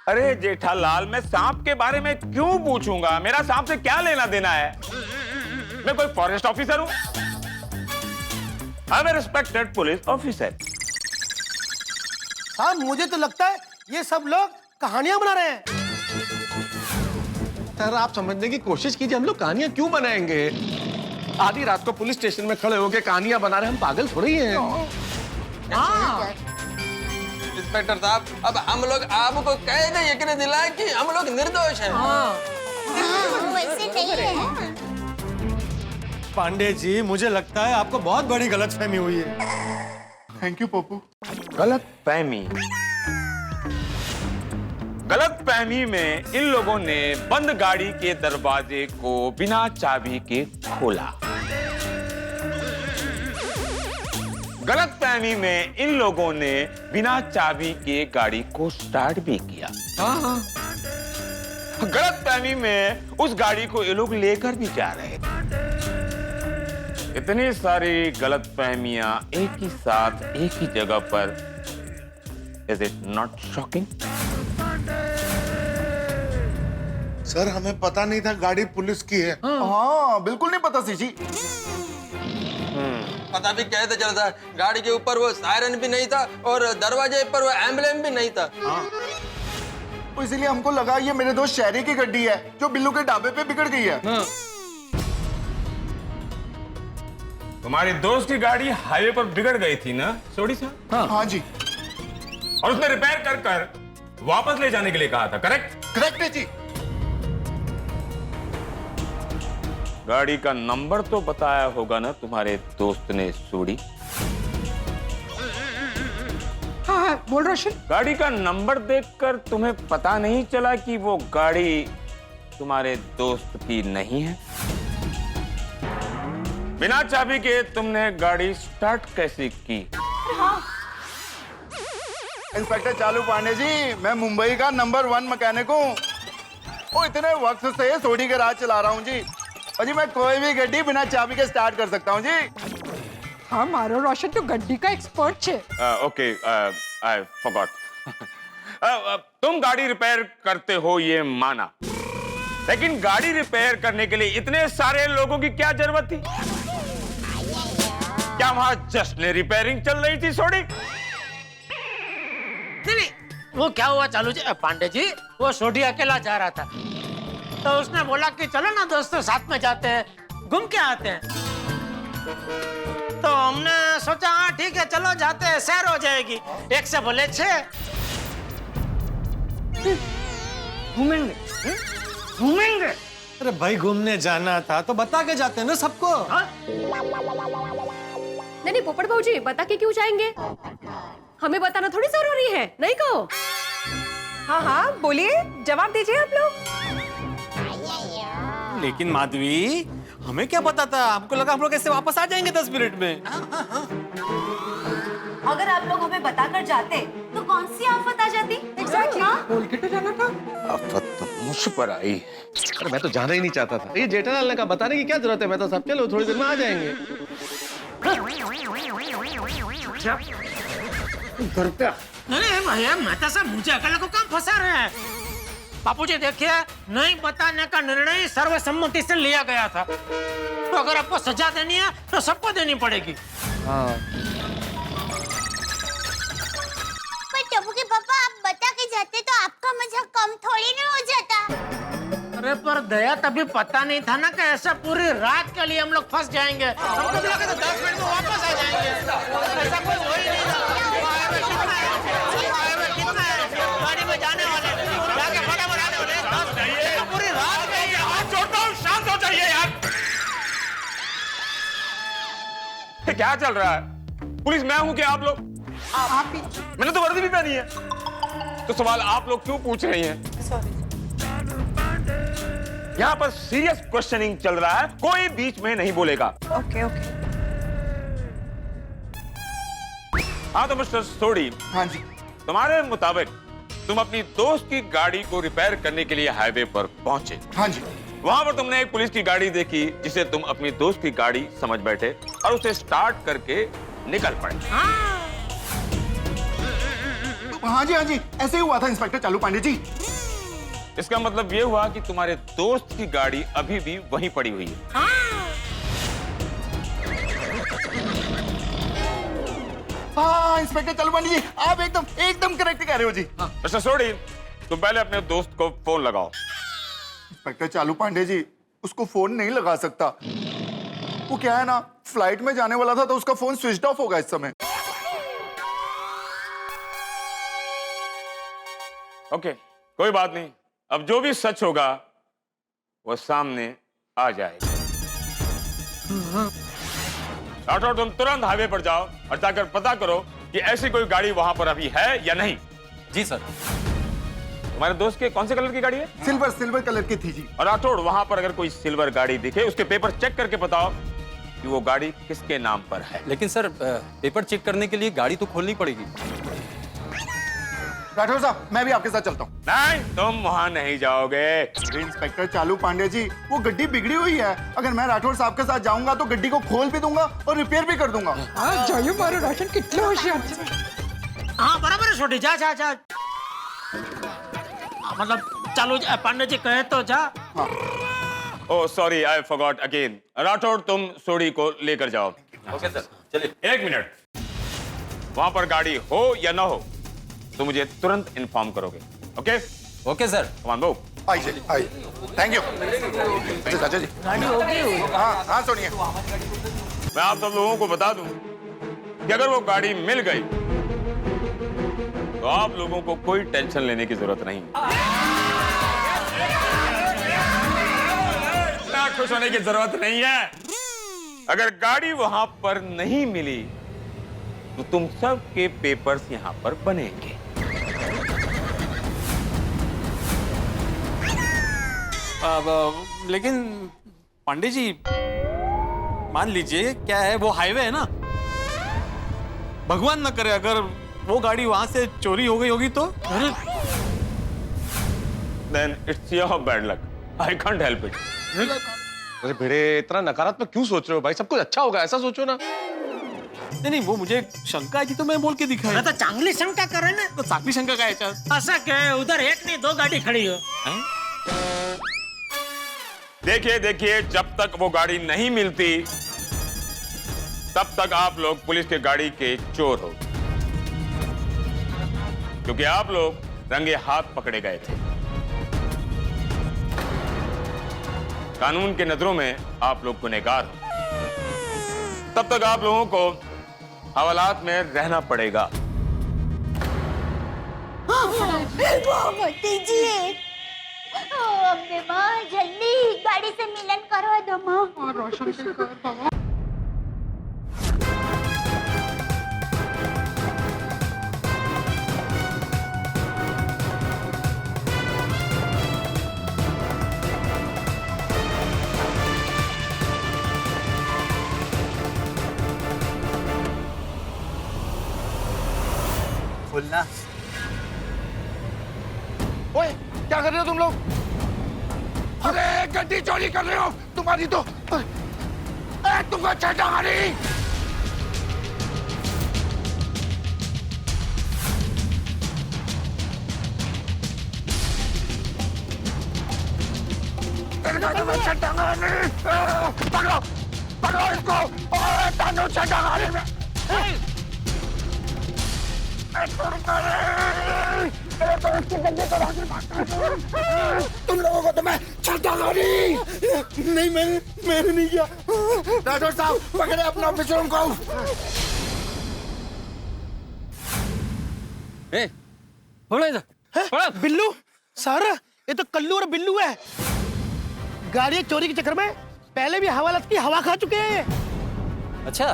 अरे जेठालाल, मैं सांप के बारे में क्यों पूछूंगा? मेरा सांप से क्या लेना देना है? मैं कोई फॉरेस्ट ऑफिसर हूं? I am a respected police officer. हाँ, मुझे तो लगता है ये सब लोग कहानियां बना रहे हैं। सर आप समझने की कोशिश कीजिए, हम लोग कहानियां क्यों बनाएंगे? आधी रात को पुलिस स्टेशन में खड़े होकर कहानियां बना रहे हैं, हम पागल थोड़ी हैं। हाँ। इंस्पेक्टर साहब, अब हम लोग आपको कह दे यकीन दिलाए कि हम लोग निर्दोष हैं। वैसे नहीं है। पांडे जी, मुझे लगता है आपको बहुत बड़ी गलतफहमी हुई है। Thank you Pappu. गलतफहमी में इन लोगों ने बंद गाड़ी के दरवाजे को बिना चाबी के खोला। गलतफहमी में इन लोगों ने बिना चाबी के गाड़ी को स्टार्ट भी किया। गलतफहमी में उस गाड़ी को ये लोग लेकर भी जा रहे थे। इतनी सारी गलतफहमियां एक ही साथ एक ही जगह पर। Is it not shocking? Sir हमें पता नहीं था गाड़ी पुलिस की है। हाँ बिल्कुल नहीं पता सीजी। पता भी कैसे चलता? गाड़ी के ऊपर वो सायरन भी नहीं था और दरवाजे पर वो एम्बुलेंस भी नहीं था। तो इसीलिए हमको लगा ये मेरे दोस्त शहरी की गड्डी है जो बिल्लू के ढाबे पे बिगड़ गई है। तुम्हारे दोस्त की गाड़ी हाईवे पर बिगड़ गई थी ना सोडी साहब? हाँ जी। और उसने रिपेयर कर कर वापस ले जाने के लिए कहा था, करेक्ट? करेक्ट है जी। गाड़ी का नंबर तो बताया होगा ना तुम्हारे दोस्त ने सोडी? हाँ हाँ, बोल रोशन। गाड़ी का नंबर देखकर तुम्हें पता नहीं चला कि वो गाड़ी तुम्हारे दोस्त की नहीं है? बिना चाबी के तुमने गाड़ी स्टार्ट कैसे की? इंस्पेक्टर चालू पांडे जी, मैं मुंबई का नंबर 1 मैकेनिक हूँ। वो इतने वक्त से सोडी के राज चला रहा हूँ जी। और जी मैं कोई भी गड्डी बिना चाबी के स्टार्ट कर सकता हूँ जी। हाँ, मारो रोशन तो गड्डी का एक्सपर्ट है। Okay, I forgot. तुम गाड़ी रिपेयर करते हो ये माना, लेकिन गाड़ी रिपेयर करने के लिए इतने सारे लोगों की क्या जरूरत थी? क्या वहां जस्ट रिपेयरिंग चल रही थी सोडी? नहीं, वो क्या हुआ चालू जी, पांडे जी, वो सोडी अकेला जा रहा था तो उसने बोला कि चलो ना दोस्तों साथ में जाते हैं, घूम के आते हैं। तो हमने सोचा हाँ ठीक है चलो जाते हैं, सैर हो जाएगी। 1 से बोले 6। घूमेंगे घूमेंगे। अरे भाई घूमने जाना था तो बता के जाते हैं ना सबको। नहीं पोपट भाऊजी, बता के क्यों जाएंगे? हमें बताना थोड़ी जरूरी है, नहीं कहो? हाँ हाँ, बोलिए, जवाब दीजिए आप लोग। लेकिन माधवी, हमें क्या पता था? हमको लगा हम लोग ऐसे वापस आ जाएंगे 10 मिनट में। अगर आप लोग हमें बताकर जाते तो कौन सी आफत आ जाती? एग्जैक्टली, बोल के तो जाना था। आफत तो मुझ पर आई। अरे मैं तो जाना ही नहीं चाहता था। ये जेठालाल ने कहा बताने की क्या जरूरत है, मैं तो सब चलो थोड़ी देर में आ जाएंगे। घर पे नहीं भैया, मेहता साहब मुझे अकेले को कहाँ फंसा रहे हैं? बापूजी देखिए, नहीं बताने का निर्णय सर्वसम्मति से लिया गया था। तो अगर आपको सजा देनी है तो सबको देनी पड़ेगी। हाँ। पर टप्पू के पापा, आप बता के जाते तो आपका मजा कम थोड़ी ना हो जाता। अरे पर दया, तभी पता नहीं था ना कि ऐसा पूरी रात के लिए हम लोग फंस जाएंगे। हमको तो लगा था 10 मिनट में वापस आ जाएंगे। ऐसा कोई हो ही नहीं था। गाड़ी में जाने वाले, जाके फटाफट आने वाले। पूरी रात गई है। हाथ जोड़ता हूँ, शांत हो जाइए यार। क्या चल रहा है? पुलिस मैं हूं क्या आप लोग? आप ही। मैंने तो वर्दी भी पहनी है। तो सवाल आप लोग क्यों पूछ रही हैं? यहाँ पर सीरियस क्वेश्चनिंग चल रहा है, कोई बीच में नहीं बोलेगा। Okay okay. हाँ तो मिस्टर सोडी। हाँ जी। तुम्हारे मुताबिक तुम अपनी दोस्त की गाड़ी को रिपेयर करने के लिए हाईवे पर पहुंचे। हाँ जी। वहां पर तुमने एक पुलिस की गाड़ी देखी जिसे तुम अपनी दोस्त की गाड़ी समझ बैठे और उसे स्टार्ट करके निकल पड़े। हाँ जी ऐसे ही हुआ था इंस्पेक्टर चालू पांडे जी। इसका मतलब ये हुआ कि तुम्हारे दोस्त की गाड़ी अभी भी वहीं पड़ी हुई है। हाँ इंस्पेक्टर चालू पांडे जी, आप एकदम करेक्ट कह रहे हो जी। मिस्टर सोडी, तुम पहले अपने दोस्त को फोन लगाओ। इंस्पेक्टर चालू पांडे जी, उसको फोन नहीं लगा सकता। वो क्या है ना, फ्लाइट में जाने वाला था तो उसका फोन स्विच ऑफ होगा इस समय। ओके, कोई बात नहीं। अब जो भी सच होगा वो सामने आ जाएगा। राठौड़, तुम तुरंत हाईवे पर जाओ और जाकर पता करो कि ऐसी कोई गाड़ी वहां पर अभी है या नहीं। जी सर। तुम्हारे दोस्त के कौन से कलर की गाड़ी है? सिल्वर कलर की थी जी। और राठौड़, वहां पर अगर कोई सिल्वर गाड़ी दिखे उसके पेपर चेक करके बताओ कि वो गाड़ी किसके नाम पर है। लेकिन सर पेपर चेक करने के लिए गाड़ी तो खोलनी पड़ेगी। राठौर साहब, मैं भी आपके साथ चलता हूँ। नहीं, तुम वहां नहीं जाओगे। इंस्पेक्टर चालू पांडे जी, वो गड्डी बिगड़ी हुई है। अगर मैं राठौर साहब के साथ जाऊंगा तो गड्डी को खोल भी दूंगा और रिपेयर भी कर दूंगा। जाइयो मारो रोशन, कितने होशियार थे। हाँ बराबर है छोटी, जा जा जा। मतलब चालू पांडे जी कहे तो जा। Oh sorry, I forgot again. Rathore, तुम सोडी को लेकर जाओ। ओके सर, चलिए। 1 मिनट। वहां पर गाड़ी हो या ना हो तो मुझे तुरंत इन्फॉर्म करोगे। Okay? Okay sir. Come on, move. आइए। Thank you. अच्छा चाचा जी, गाड़ी होगी। हाँ सुनिए, मैं आप सब लोगों को बता दूं कि अगर वो गाड़ी मिल गई तो आप लोगों को कोई टेंशन लेने की जरूरत नहीं। इतना खुश होने की जरूरत नहीं है। अगर गाड़ी वहां पर नहीं मिली तो तुम सब के पेपर्स यहां पर बनेंगे। लेकिन पांडे जी, मान लीजिए क्या है, वो हाईवे है ना, भगवान न करे अगर वो गाड़ी वहां से चोरी हो गई होगी तो? Then it's your bad luck. I can't help it. अरे भिड़े, इतना नकारात्मक क्यों सोच रहे हो भाई? सब कुछ अच्छा होगा, ऐसा सोचो ना। नहीं, वो मुझे शंका है कि तो मैं बोल के दिखाया। तो चांगली शंका करे ना। तो चांगली शंका का है? ऐसा क्या, उधर एक नहीं 2 गाड़ी खड़ी हो। देखिए, जब तक वो गाड़ी नहीं मिलती तब तक आप लोग पुलिस के गाड़ी के चोर हो, क्योंकि आप लोग रंगे हाथ पकड़े गए थे। कानून के नजरों में आप लोग गुनहगार हो। तब तक आप लोगों को हवालात में रहना पड़ेगा। दीजिए अम्बे माँ, जल्दी गाड़ी से मिलन करो दो माँ। रोशन के घर बाबा। खुलना। ओए, क्या कर रहे हो तुम लोग? अरे गड्डी चोरी कर रहे हो तुम्हारी तो। तुमको छटा गाड़ी। पकड़ो पकड़ो इसको। छटा गाड़ी में। तुम लोगों को तो मैं छटा गाड़ी। नहीं, मैंने नहीं किया। राठौर साहब, पकड़े अपना ऑफिसरों को। बिल्लू सर, ये तो कल्लू और बिल्लू है। गाड़ी चोरी के चक्कर में पहले भी हवालात की हवा खा चुके हैं। अच्छा,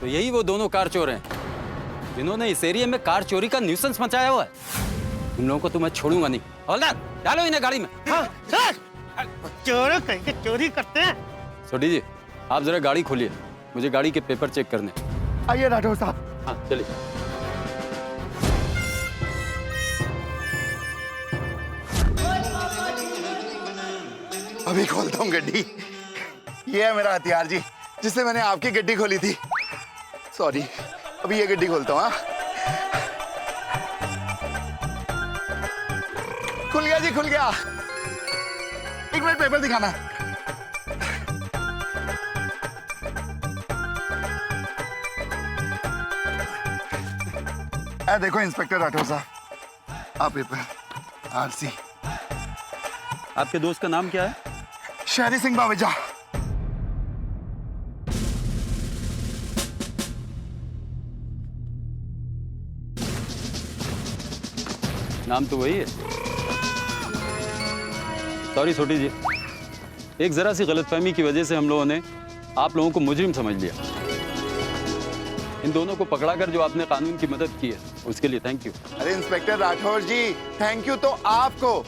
तो यही वो दोनों कार चोर हैं जिन्होंने इस एरिया में कार चोरी का न्यूसेंस मचाया हुआ है। तुम लोगों को तो मैं छोड़ूंगा नहीं। हवलदार, डालो इन्हें गाड़ी में। हाँ सर, चोर कहीं के चोरी करते हैं। सोडी जी, आप जरा गाड़ी खोलिए, मुझे गाड़ी के पेपर चेक करने। आइए राठौर साहब। हाँ चलिए। अभी खोलता हूँ गड्डी। ये है मेरा हथियार जी, जिससे मैंने आपकी गड्डी खोली थी। सॉरी, अभी ये गड्डी खोलता हूँ। हाँ, खुल गया जी, खुल गया। एक मिनट, पेपर दिखाना। देखो इंस्पेक्टर राठौर साहब, आप पेपर, आरसी। आपके दोस्त का नाम क्या है? शहरी सिंह बावेजा। नाम तो वही है। सॉरी छोटी जी, एक जरा सी गलतफहमी की वजह से हम लोगों ने आप लोगों को मुजरिम समझ लिया। इन दोनों को पकड़ाकर जो आपने कानून की मदद की है उसके लिए थैंक यू। अरे inspector Rathore ji, thank you तो आपको।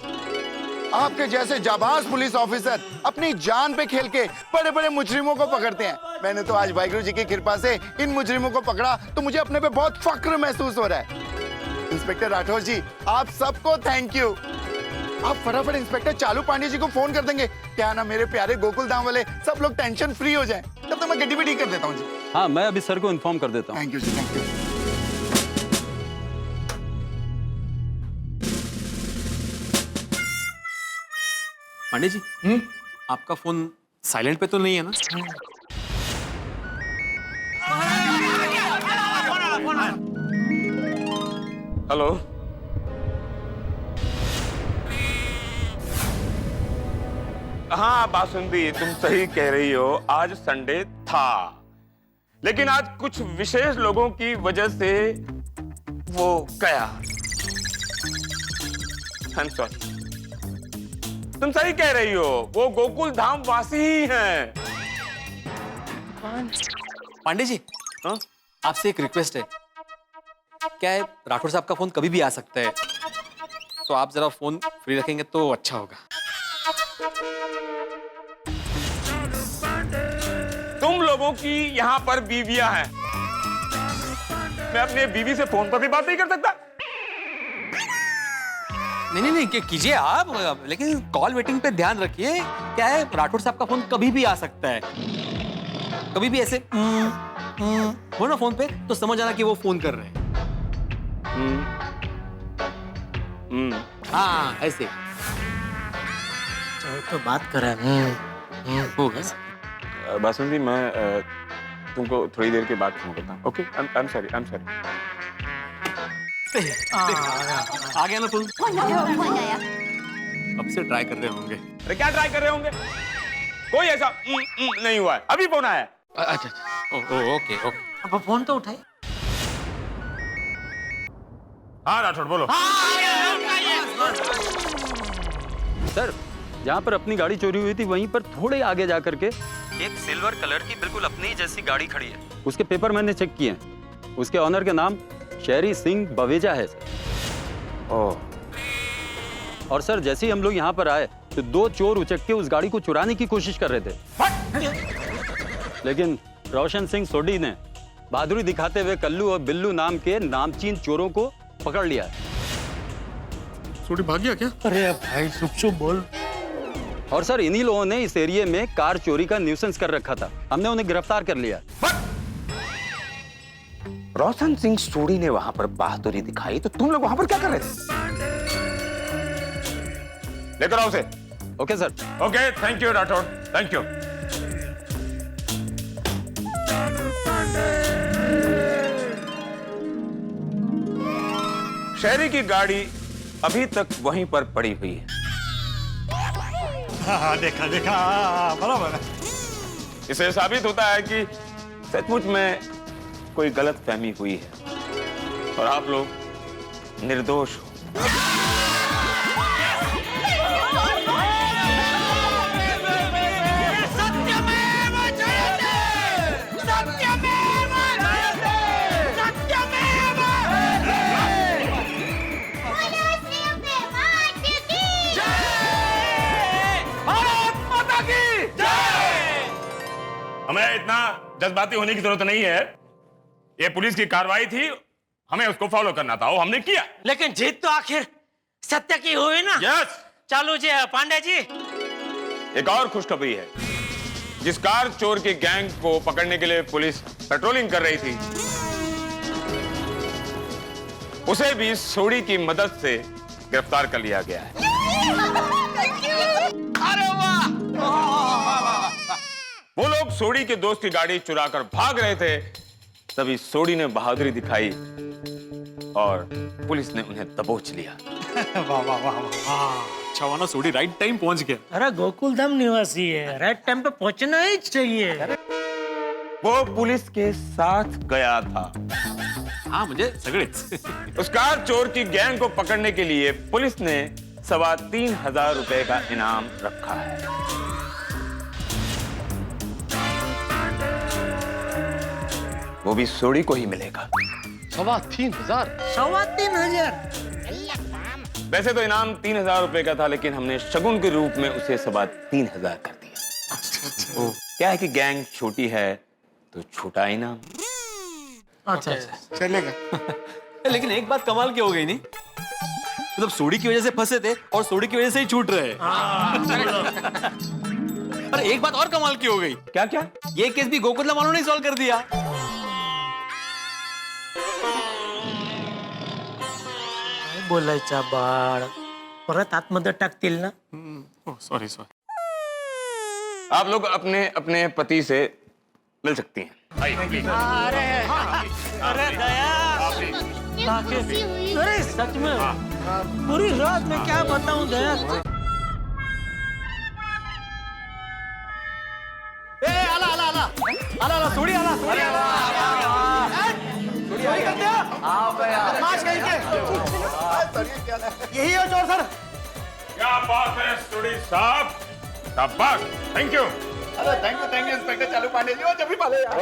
आपके जैसे जाबाज पुलिस ऑफिसर अपनी जान पे खेल के बड़े बड़े मुजरिमों को पकड़ते हैं। मैंने तो आज वाहिगुरु जी की कृपा से इन मुजरिमों को पकड़ा, तो मुझे अपने पे बहुत फक्र महसूस हो रहा है। इंस्पेक्टर राठौर जी, आप सबको थैंक यू। आप फटाफट इंस्पेक्टर चालू पांडे जी को फोन कर देंगे क्या ना, मेरे प्यारे गोकुल धाम वाले सब लोग टेंशन फ्री हो जाएं। तब तक मैं गड्डी भी ठीक कर देता हूँ जी। हाँ, मैं अभी सर को इन्फॉर्म कर देता हूँ। थैंक यू जी, थैंक यू। पांडे जी, आपका फोन साइलेंट पे तो नहीं है ना? हेलो, हाँ बासुंदी, तुम सही कह रही हो, आज संडे था, लेकिन आज कुछ विशेष लोगों की वजह से वो गया। I'm sorry। तुम सही कह रही हो, वो गोकुल धाम वासी ही हैं। पांडे जी, आपसे एक रिक्वेस्ट है। क्या है, राठौर साहब का फोन कभी भी आ सकता है, तो आप जरा फोन फ्री रखेंगे तो अच्छा होगा। तुम लोगों की यहाँ पर बीवियां हैं, मैं अपने बीवी से फोन पर भी बात नहीं कर सकता? नहीं, कीजिए आप, लेकिन कॉल वेटिंग पे ध्यान रखिए। क्या है, राठौर साहब का फोन कभी भी आ सकता है। कभी भी ऐसे हो ना फोन पे, तो समझ आना कि वो फोन कर रहे हैं। हाँ, ऐसे तो बात करें। होगा। बासुंदी, मैं तुमको थोड़ी देर के बाद फोन करता हूँ। Okay, I am sorry. आ गया ना फोन? अब से ट्राई कर रहे होंगे। अरे क्या ट्राई कर रहे होंगे? कोई ऐसा नहीं हुआ है, अभी फोन आया है। अच्छा, ओके। अब फोन तो उठाए। हाँ राठौड़, बोलो। सर, जहाँ पर अपनी गाड़ी चोरी हुई थी वहीं पर थोड़े आगे जा करके एक सिल्वर कलर की बिल्कुल अपनी जैसी गाड़ी खड़ी है। उसके पेपर मैंने चेक किए हैं। उसके ऑनर का नाम शहरी सिंह बवेजा है सर। और सर, जैसे ही हम लोग यहाँ पर आए तो दो चोर उचक के उस गाड़ी को चुराने की कोशिश कर रहे थे, लेकिन रोशन सिंह सोडी ने बहादुरी दिखाते हुए कल्लू और बिल्लू नाम के नामचीन चोरों को पकड़ लिया है। सोडी भाग गया क्या? अरे भाई चुप बोल। और सर, इन्हीं लोगों ने इस एरिया में कार चोरी का न्यूसेंस कर रखा था। हमने उन्हें गिरफ्तार कर लिया। रोशन सिंह सोडी ने वहां पर बहादुरी दिखाई, तो तुम लोग वहां पर क्या कर रहे थे? लेकर आओ उसे। Okay sir. Okay, thank you Rathore, thank you. शहरी की गाड़ी अभी तक वहीं पर पड़ी हुई है। हाँ, देखा बराबर है। इसे साबित होता है कि सचमुच में कोई गलत फहमी हुई है और आप लोग निर्दोष हो। हमें इतना जज्बाती होने की जरूरत नहीं है। ये पुलिस की कार्रवाई थी, हमें उसको फॉलो करना था, वो हमने किया। लेकिन जीत तो आखिर सत्य की हुई ना। यस। चालू जी, पांडे जी, एक और खुशखबरी है। जिस कार चोर की गैंग को पकड़ने के लिए पुलिस पेट्रोलिंग कर रही थी, उसे भी सोडी की मदद से गिरफ्तार कर लिया गया है। अरे वाह! वो लोग सोडी के दोस्त की गाड़ी चुराकर भाग रहे थे, तभी सोडी ने बहादुरी दिखाई और पुलिस ने उन्हें दबोच लिया। वाह वाह वाह वाह! अच्छा हुआ ना सोडी राइट टाइम पहुंच गया। अरे गोकुलधाम निवासी है, राइट टाइम पे पहुंचना ही चाहिए। वो पुलिस के साथ गया था। हाँ, मुझे सगळेच। उस कार चोर की गैंग को पकड़ने के लिए पुलिस ने 3,500 रुपए का इनाम रखा है। वो भी सोडी को ही मिलेगा। 3,500? 3,500? वैसे तो इनाम 3,000 रुपए का था, लेकिन हमने शगुन के रूप में उसे 3,500 कर दिया। क्या है कि गैंग छोटी है तो छोटा इनाम। अच्छा चलेगा। लेकिन एक बात कमाल की हो गई नहीं, मतलब सोडी की वजह से फंसे थे और सोडी की वजह से ही छूट रहे हैं। अरे एक बात और कमाल की हो गई। क्या क्या? ये केस भी गोकुलधाम वालों ने सॉल्व कर दिया। बोलायचा बाळ, परत आतमध्ये टाकतील ना? Sorry sorry. आप लोग अपने अपने पति से मिल सकती हैं। अरे दया, अरे सच में पूरी रात में क्या बताऊं दया। आला सोडी आला सोडी आला। सोडी करते हो? बदमाश कहीं के। यही हो चोर सर। क्या बात है सोडी साहब, शाबाश, थैंक यू। अरे थैंक यू इंस्पेक्टर चालू पांडे जी, जब भी पाले यार।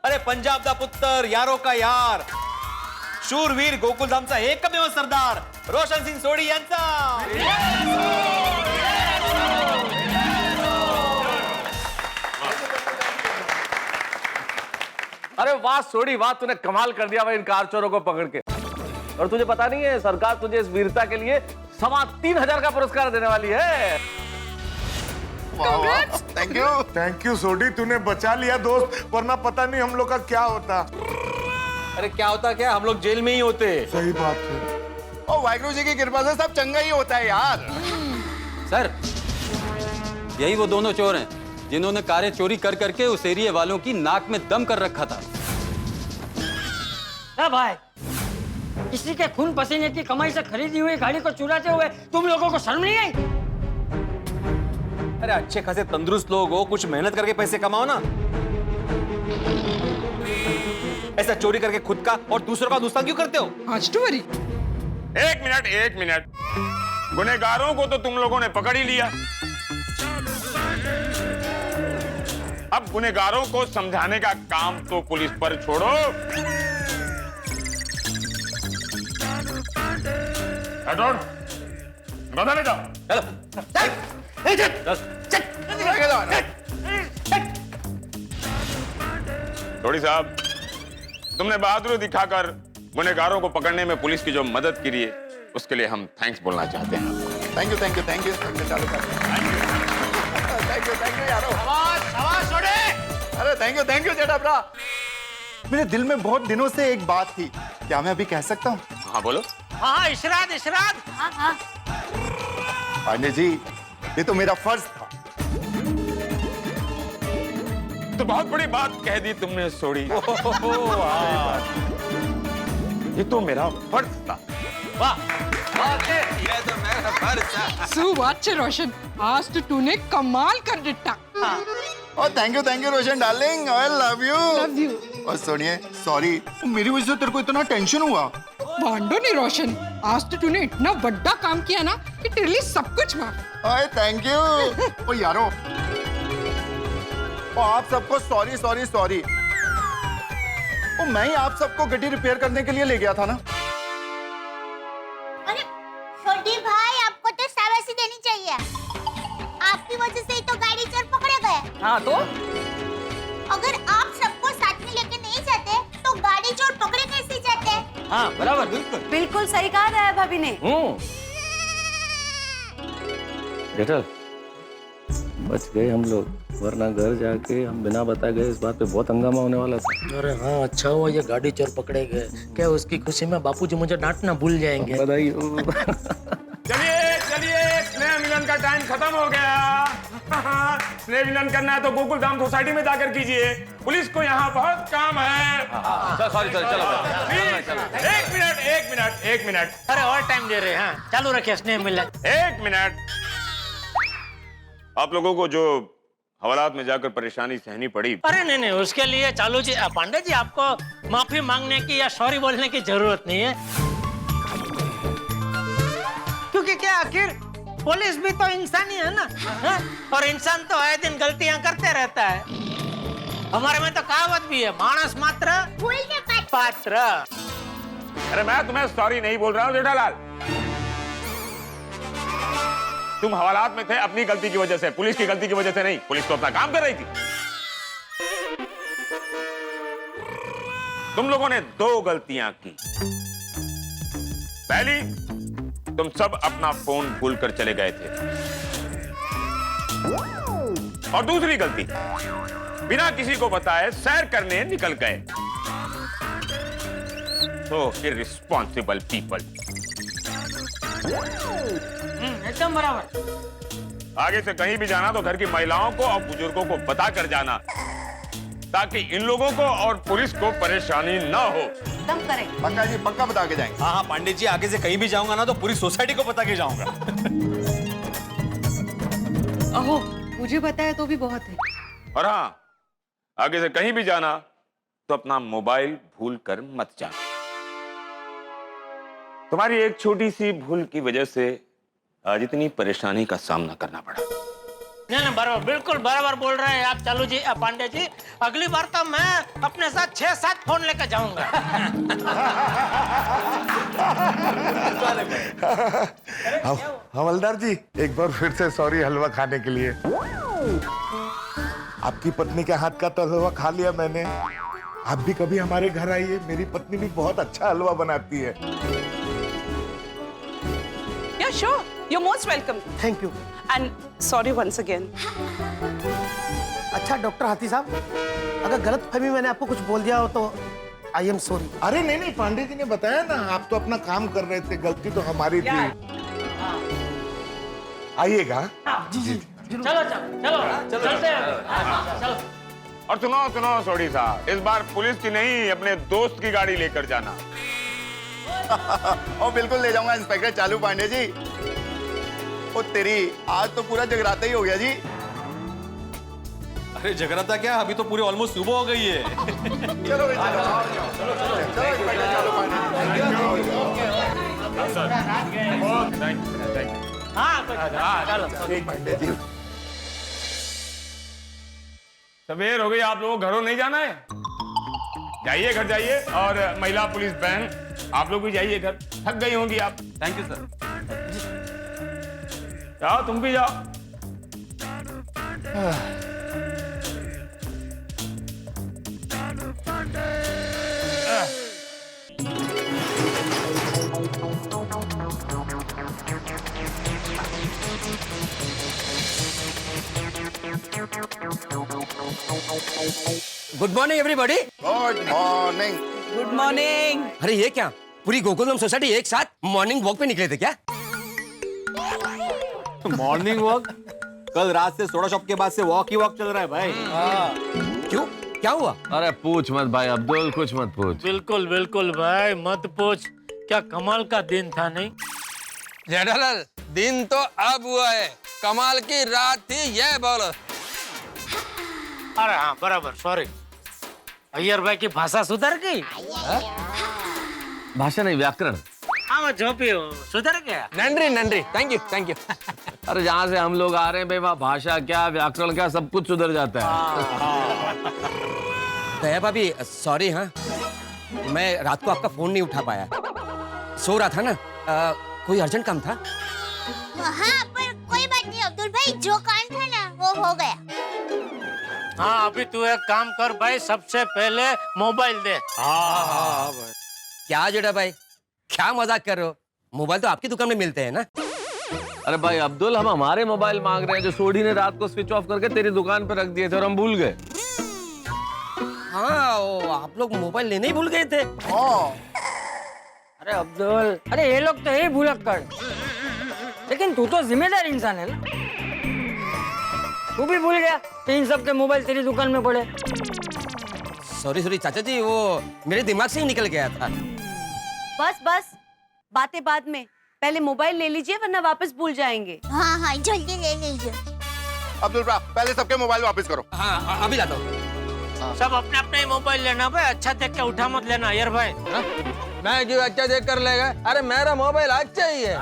अरे पंजाब दा पुत्र, यारों का यार, शूरवीर गोकुलधामचा एकमेव सरदार रोशन सिंग सोडी यांचा। अरे वाह सोडी वाह, तूने कमाल कर दिया भाई इन कार चोरों को पकड़ के। और तुझे पता नहीं है, सरकार तुझे इस वीरता के लिए 3,500 का पुरस्कार देने वाली है। थैंक यू सोडी, तूने बचा लिया दोस्त, वरना पता नहीं हम लोग का क्या होता। अरे क्या होता क्या, हम लोग जेल में ही होते। सही बात है। ओ वाहिगुरु जी की कृपा से सब चंगा ही होता है यार। सर, यही वो दोनों चोर हैं जिन्होंने कारें चोरी कर करके उस एरिया वालों की नाक में दम कर रखा था। भाई, किसी के खून पसीने की कमाई से खरीदी हुई गाड़ी को चुराते हुए तुम लोगों को शर्म नहीं आई? अरे अच्छे खासे तंदुरुस्त लोग हो, कुछ मेहनत करके पैसे कमाओ ना। ऐसा चोरी करके खुद का और दूसरों का नुकसान क्यों करते हो? आज टू वरी। एक मिनट। गुनहगारों को तो तुम लोगों ने पकड़ ही लिया, अब गुनहगारों को समझाने का काम तो पुलिस पर छोड़ो। बताने जाओ। सोडी साहब, तुमने बहादुरी दिखाकर गुनहगारों को पकड़ने में पुलिस की जो मदद की है, उसके लिए हम थैंक्स बोलना चाहते हैं। थैंक यू चालू थैंक यू यारो। अरे थैंक यू जेठा ब्रा। मेरे दिल में बहुत दिनों से एक बात थी, क्या मैं अभी कह सकता हूँ? हाँ बोलो। हाँ इशरात। हाँ। पांडे जी, ये तो मेरा फर्ज था। तो बहुत बड़ी बात कह दी तुमने सोडी। ये तो मेरा फर्ज था। ये तो मेरा फर्ज था। सुवाच्य रोशन, आज तो तूने कमाल कर दिया। और thank you Roshan darling, I love you. और सुनिए, सॉरी, मेरी वजह से तेरे को इतना टेंशन हुआ। भांडो नहीं रोशन, आज तो तूने इतना बड़ा काम किया ना कि तेरे लिए सब कुछ माफ। ओए थैंक यू। ओ यारो, ओ आप सबको सॉरी। ओ मैं ही आप सबको गड्डी रिपेयर करने के लिए ले गया था ना। अरे छोटी भाई, आपको तो शाबाशी देनी चाहिए। आपकी वजह से ही तो गाड़ी चोर पकड़े गए। हाँ तो अगर आप सबको साथ में लेके नहीं जाते तो गाड़ी चोर पकड़े कैसे जाते? हाँ बराबर, बिल्कुल सही कहा है भाभी ने। जेठल, बच गए हम लोग, वरना घर जाके हम बिना बताए गए इस बात पे बहुत हंगामा होने वाला था। अरे हाँ, अच्छा हुआ ये गाड़ी चोर पकड़े गए। क्या उसकी खुशी में बापूजी मुझे डांटना भूल जाएंगे। बधाई हो। चलिए चलिए, स्नेह मिलन का टाइम खत्म हो गया। स्नेह मिलन करना है तो गोकुल धाम सोसाइटी में जाकर कीजिए, पुलिस को यहाँ बहुत काम है। सॉरी चलो। एक मिनट। अरे और टाइम दे रहे हैं, चालू रखिए स्नेह मिलन। एक मिनट। आप लोगों को जो हवालात में जाकर परेशानी सहनी पड़ी, अरे नहीं, उसके लिए चालू जी पांडे जी आपको माफी मांगने की या सॉरी बोलने की जरूरत नहीं है, क्योंकि क्या आखिर पुलिस भी तो इंसान ही है ना, है? और इंसान तो आए दिन गलतियां करते रहता है। हमारे में तो कहावत भी है, मानस मात्र भूल के पात्र। अरे मैं तुम्हें सॉरी नहीं बोल रहा हूँ जेठालाल, तुम हवालात में थे अपनी गलती की वजह से, पुलिस की गलती की वजह से नहीं। पुलिस तो अपना काम कर रही थी। तुम लोगों ने 2 गलतियां की। पहली, तुम सब अपना फोन भूलकर चले गए थे, और दूसरी गलती, बिना किसी को बताए सैर करने निकल गए। तो इररिस्पॉन्सिबल पीपल। एकदम बराबर। आगे से कहीं भी जाना तो घर की महिलाओं को और बुजुर्गों को बता कर जाना, ताकि इन लोगों को और पुलिस को परेशानी ना हो। एकदम करेक्ट। पक्का जी, पक्का बता के जाएंगे। हाँ पांडे जी, आगे से कहीं भी जाऊंगा ना तो पूरी सोसाइटी को बता के जाऊंगा। अहो, मुझे बताया तो भी बहुत है। और हाँ, आगे से कहीं भी जाना तो अपना मोबाइल भूल कर मत जाना। तुम्हारी एक छोटी सी भूल की वजह से आज इतनी परेशानी का सामना करना पड़ा। नहीं, बराबर, बिल्कुल बराबर बोल रहे हैं आप चालू जी पांडे जी। अगली बार तो मैं अपने साथ 6-7 फोन लेकर जाऊंगा। हवलदार जी, एक बार फिर से सॉरी हलवा खाने के लिए। आपकी पत्नी के हाथ का तो हलवा खा लिया मैंने। आप भी कभी हमारे घर आइए, मेरी पत्नी भी बहुत अच्छा हलवा बनाती है। Yeah, sure. You're most welcome. Thank you. And sorry once again. अच्छा डॉक्टर हाथी साहब, अगर गलत फहमी मैंने आपको कुछ बोल दिया हो तो आई एम सॉरी। अरे नहीं, पांडे जी ने बताया ना, आप तो अपना काम कर रहे थे, गलती तो हमारी थी। आइएगा। जी। चलो चलते हैं। चलो। और सुनो सोडी साहब, इस बार पुलिस की नहीं, अपने दोस्त की गाड़ी लेकर जाना। ओ बिल्कुल ले जाऊंगा इंस्पेक्टर चालू पांडे जी। ओ तेरी, आज तो पूरा जगराता ही हो गया जी। अरे जगराता क्या, अभी तो पूरी ऑलमोस्ट सुबह हो गई है। चलो इंस्पेक्टर चालू पांडे जी। सवेर हो गई, आप लोगों को घरों नहीं जाना है? जाइए घर जाइए, और महिला पुलिस बहन आप लोग भी जाइए घर, थक गई होंगी आप। Thank you sir. जाओ, तुम भी जाओ। Good morning everybody. Good morning. Good morning. अरे ये क्या, पूरी गोकुलधाम सोसाइटी एक साथ मॉर्निंग वॉक पे निकले थे क्या? Morning walk? कल रात से सोडा शॉप के बाद से वॉक ही वॉक चल रहा है भाई। क्यों, क्या हुआ? अरे पूछ मत भाई अब्दुल, कुछ मत पूछ। बिल्कुल भाई, मत पूछ। क्या कमाल का दिन था, नहीं? जेठालाल, दिन तो अब हुआ है, कमाल की रात थी ये बोलो। अरे हाँ, बराबर, सॉरी। अय्यर भाई की भाषा सुधर गई? भाषा नहीं, व्याकरण। हाँ, मैं जो भी हूँ, सुधर गया। नंद्री, थैंक यू। अरे जहाँ से हम लोग आ रहे हैं भाई, वहाँ भाषा क्या, व्याकरण क्या, सब कुछ सुधर जाता है। दया भाभी, सॉरी। हाँ, मैं रात को आपका फोन नहीं उठा पाया, सो रहा था ना। कोई अर्जेंट काम था? हाँ, पर कोई बात नहीं अब्दुल भाई, जो काम था ना वो हो गया। हाँ, अभी तू एक काम कर भाई, सबसे पहले मोबाइल दे। हाँ भाई। क्या जेठा भाई, क्या मजाक कर रहे हो? मोबाइल तो आपकी दुकान में मिलते हैं ना। अरे भाई अब्दुल, हम हमारे मोबाइल मांग रहे हैं जो सोडी ने रात को स्विच ऑफ करके तेरी दुकान पे रख दिए थे और हम भूल गए। हाँ, वो आप लोग मोबाइल लेने ही भूल गए थे। अरे अब्दुल, अरे ये लोग तो है भुलक्कड़, लेकिन तू तो जिम्मेदार इंसान है ना। तू भी भूल गया कि इन सब के मोबाइल तेरी दुकान में पड़े। सॉरी चाचा जी, वो मेरे दिमाग से ही निकल गया था। बस बातें बाद में, पहले मोबाइल ले लीजिए वरना वापस भूल जाएंगे। हाँ हाँ जल्दी ले लीजिए। अब्दुल भ्रा, पहले सबके मोबाइल वापस करो। हाँ, अभी लाता हूँ। सब अपने अपने ही मोबाइल लेना भाई, अच्छा देख के उठा मत लेना यार भाई। मैं क्यों अच्छा देख कर लेगा? अरे मेरा मोबाइल अच्छा ही है।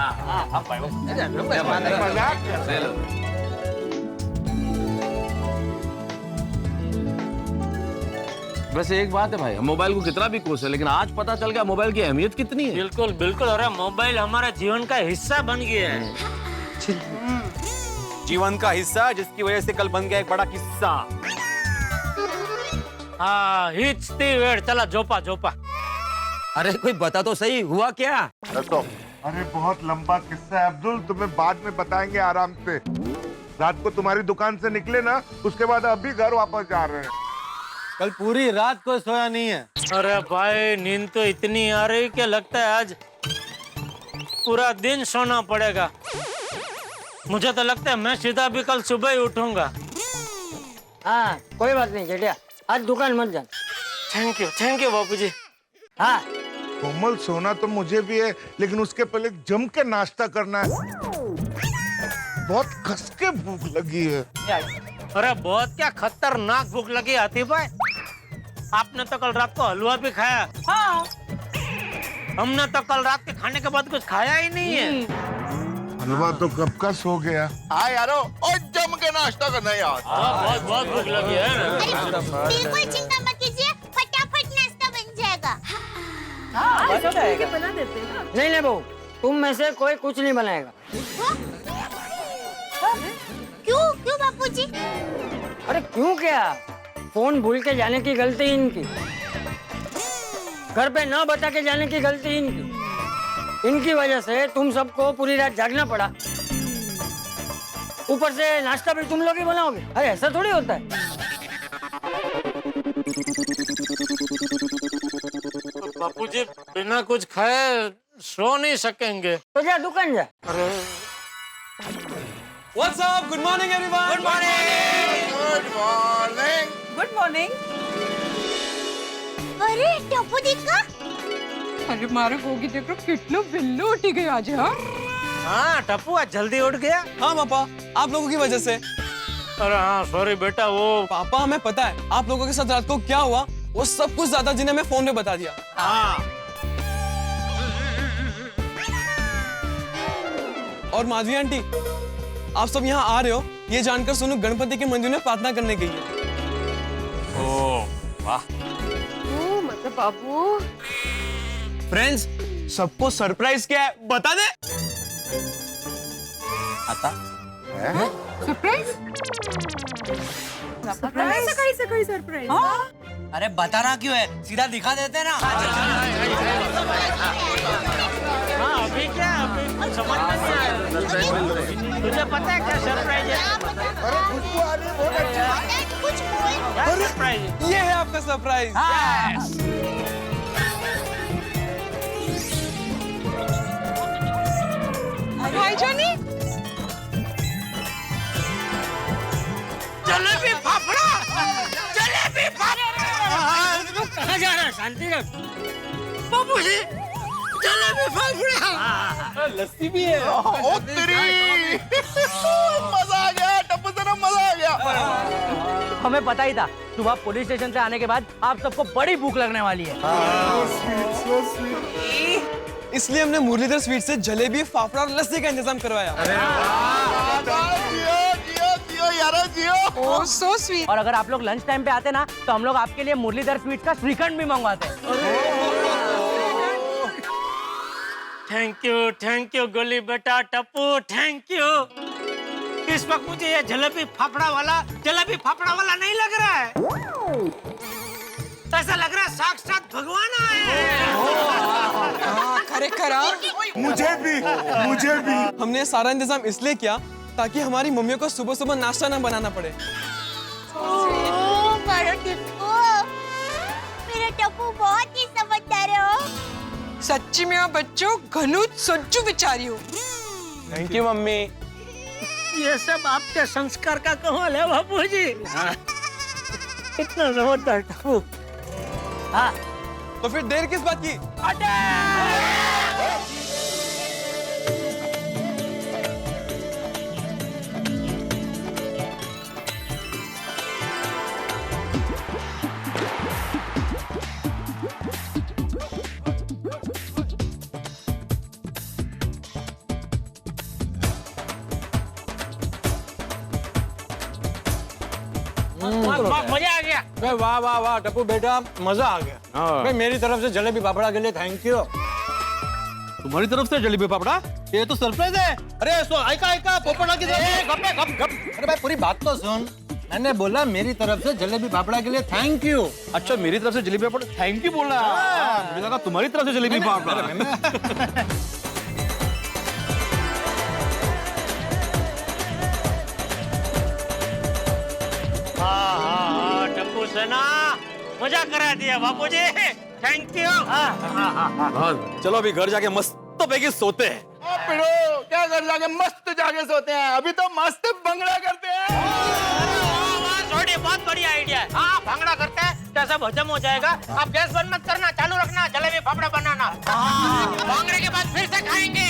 वैसे एक बात है भाई, हम मोबाइल को कितना भी कोसे, लेकिन आज पता चल गया मोबाइल की अहमियत कितनी है। बिल्कुल बिल्कुल, अरे मोबाइल हमारे जीवन का हिस्सा बन गया है। जीवन का हिस्सा, जिसकी वजह से कल बन गया एक बड़ा किस्सा। हाँ, हिचती वेड़, चला जोपा जोपा। अरे कोई बता तो सही, हुआ क्या? अरे बहुत लंबा किस्सा है अब्दुल, तुम्हें बाद में बताएंगे आराम से। रात को तुम्हारी दुकान से निकले ना, उसके बाद अभी घर वापस जा रहे हैं। कल पूरी रात को सोया नहीं है। अरे भाई नींद तो इतनी आ रही कि लगता है आज पूरा दिन सोना पड़ेगा। मुझे तो लगता है मैं सीधा भी कल सुबह ही उठूंगा। हाँ, कोई बात नहीं जेठिया, आज दुकान मत जा। थैंक यू बापूजी। हाँ कोमल, सोना तो मुझे भी है, लेकिन उसके पहले जम के नाश्ता करना है। बहुत कस के भूख लगी है। अरे बहुत क्या खतरनाक भूख लगी आती भाई। आपने तो कल रात को हलवा भी खाया। हाँ, हमने तो कल रात के खाने के बाद कुछ खाया ही नहीं है। हलवा तो कब का सो गया। हाँ यारो, और जम के नाश्ता करना यार। बहुत बहुत भूख लगी है। बिल्कुल चिंता मत कीजिए, फटाफट नाश्ता बन जाएगा। बना देते हैं ना। नहीं बहू, तुम में से कोई कुछ नहीं बनाएगा। क्यों बापूजी? अरे क्यों क्या? फोन भूल के जाने की गलती इनकी, घर पे न बता के जाने की गलती इनकी। इनकी वजह से तुम सबको पूरी रात जागना पड़ा। ऊपर से नाश्ता भी तुम लोग ही बनाओगे। अरे ऐसा थोड़ी होता है। बापूजी बिना कुछ खाए सो नहीं सकेंगे। तो जा दुकान जा। What's up? Good morning, everyone. Good morning. Good morning. Good morning. अरे टप्पू दिखा। अरे मारे गोगी देखो कितना बिल्लू उठी गई आज। हाँ हाँ टप्पू आज जल्दी उठ गया। हाँ पापा, आप लोगों की वजह से। अरे हाँ सॉरी बेटा, वो पापा हमें पता है आप लोगों के साथ रात को क्या हुआ, वो सब कुछ दादाजी ने हमें फोन पे बता दिया। हाँ। और माधवी आंटी, आप सब यहाँ आ रहे हो ये जानकर सोनू गणपति के मंदिर में प्रार्थना करने गई है। ओह वाह। ओ मतलब बाबू। फ्रेंड्स, सबको सरप्राइज क्या है बता दे। आता सरप्राइज? सरप्राइज? ऐसा कोई सरप्राइज? अरे बताना क्यों है, सीधा दिखा देते ना। हाँ अभी क्या, अभी समझ में नहीं आया। तुझे पता है क्या सरप्राइज है? अरे खुशबू आ रही है, बहुत अच्छा। कुछ क्या सरप्राइज है? ये है आपका सरप्राइज। भाईजानी, जलेबी फाफड़ा, जलेबी फाफड़ा। कहाँ जा रहा है? शांति रख। बाबूजी जलेबी फाफड़ा। लस्सी भी है। ओ तेरी मजा आ गया, टप्पू से ना मजा आ गया। हमें पता ही था सुबह पुलिस स्टेशन से आने के बाद आप सबको बड़ी भूख लगने वाली है। इसलिए हमने मुरलीधर स्वीट से जलेबी, फाफड़ा और लस्सी का इंतजाम करवाया। जियो यारो जियो। ओह सो स्वीट। और अगर आप लोग लंच टाइम पे आते ना तो हम लोग आपके लिए मुरलीधर स्वीट्स का श्रीखंड भी मंगवाते। थैंक यू गोली बेटा, टप्पू थैंक यू। इस वक्त मुझे ये जलेबी फाफड़ा वाला नहीं लग रहा है। ऐसा लग रहा है साक्षात भगवान आए हैं। खरे देखकर मुझे भी हमने ये सारा इंतजाम इसलिए किया ताकि हमारी मम्मियों को सुबह सुबह नाश्ता ना बनाना पड़े। मारो टिप्पू, मेरा टप्पू बहुत ही समझदार है हो। सच्ची में आप बच्चों घनु सच्चू विचारी हो। Thank you mummy. ये सब आपके संस्कार का कमाल है बापूजी। इतना जबरदस्त टप्पू। हाँ तो फिर देर किस बात की? मजा आ गया। भाई वाह वाह वाह टप्पू बेटा, मजा आ गया। भाई मेरी तरफ से जलेबी पापड़ा के लिए थैंक यू। तुम्हारी तरफ से जलेबी पापड़ा? ये तो सरप्राइज है। अरे ऐका पोपड़ा की तरफ। अरे भाई पूरी बात तो सुन। मैंने बोला मेरी तरफ से जलेबी पापड़ा के लिए थैंक यू। अच्छा मेरी तरफ से जलेबी पापड़ा थैंक यू बोला। मुझे लगा तुम्हारी तरफ से जलेबी पापड़ा। हाँ टप्पू सेना मजा करा दिया बापूजी। Thank you. चलो अभी घर जाके मस्त पैकी सोते हैं। पिड़ो क्या कर जाके मस्त जाके सोते हैं, अभी तो मस्त भंगड़ा करते हैं। छोड़िए, बहुत बढ़िया आइडिया है। हाँ भांगड़ा करते हैं, कैसे हजम हो जाएगा। आप गैस बंद मत करना, चालू रखना, जलेबी फाफड़ा बनाना। भांगड़े के बाद फिर से खाएंगे।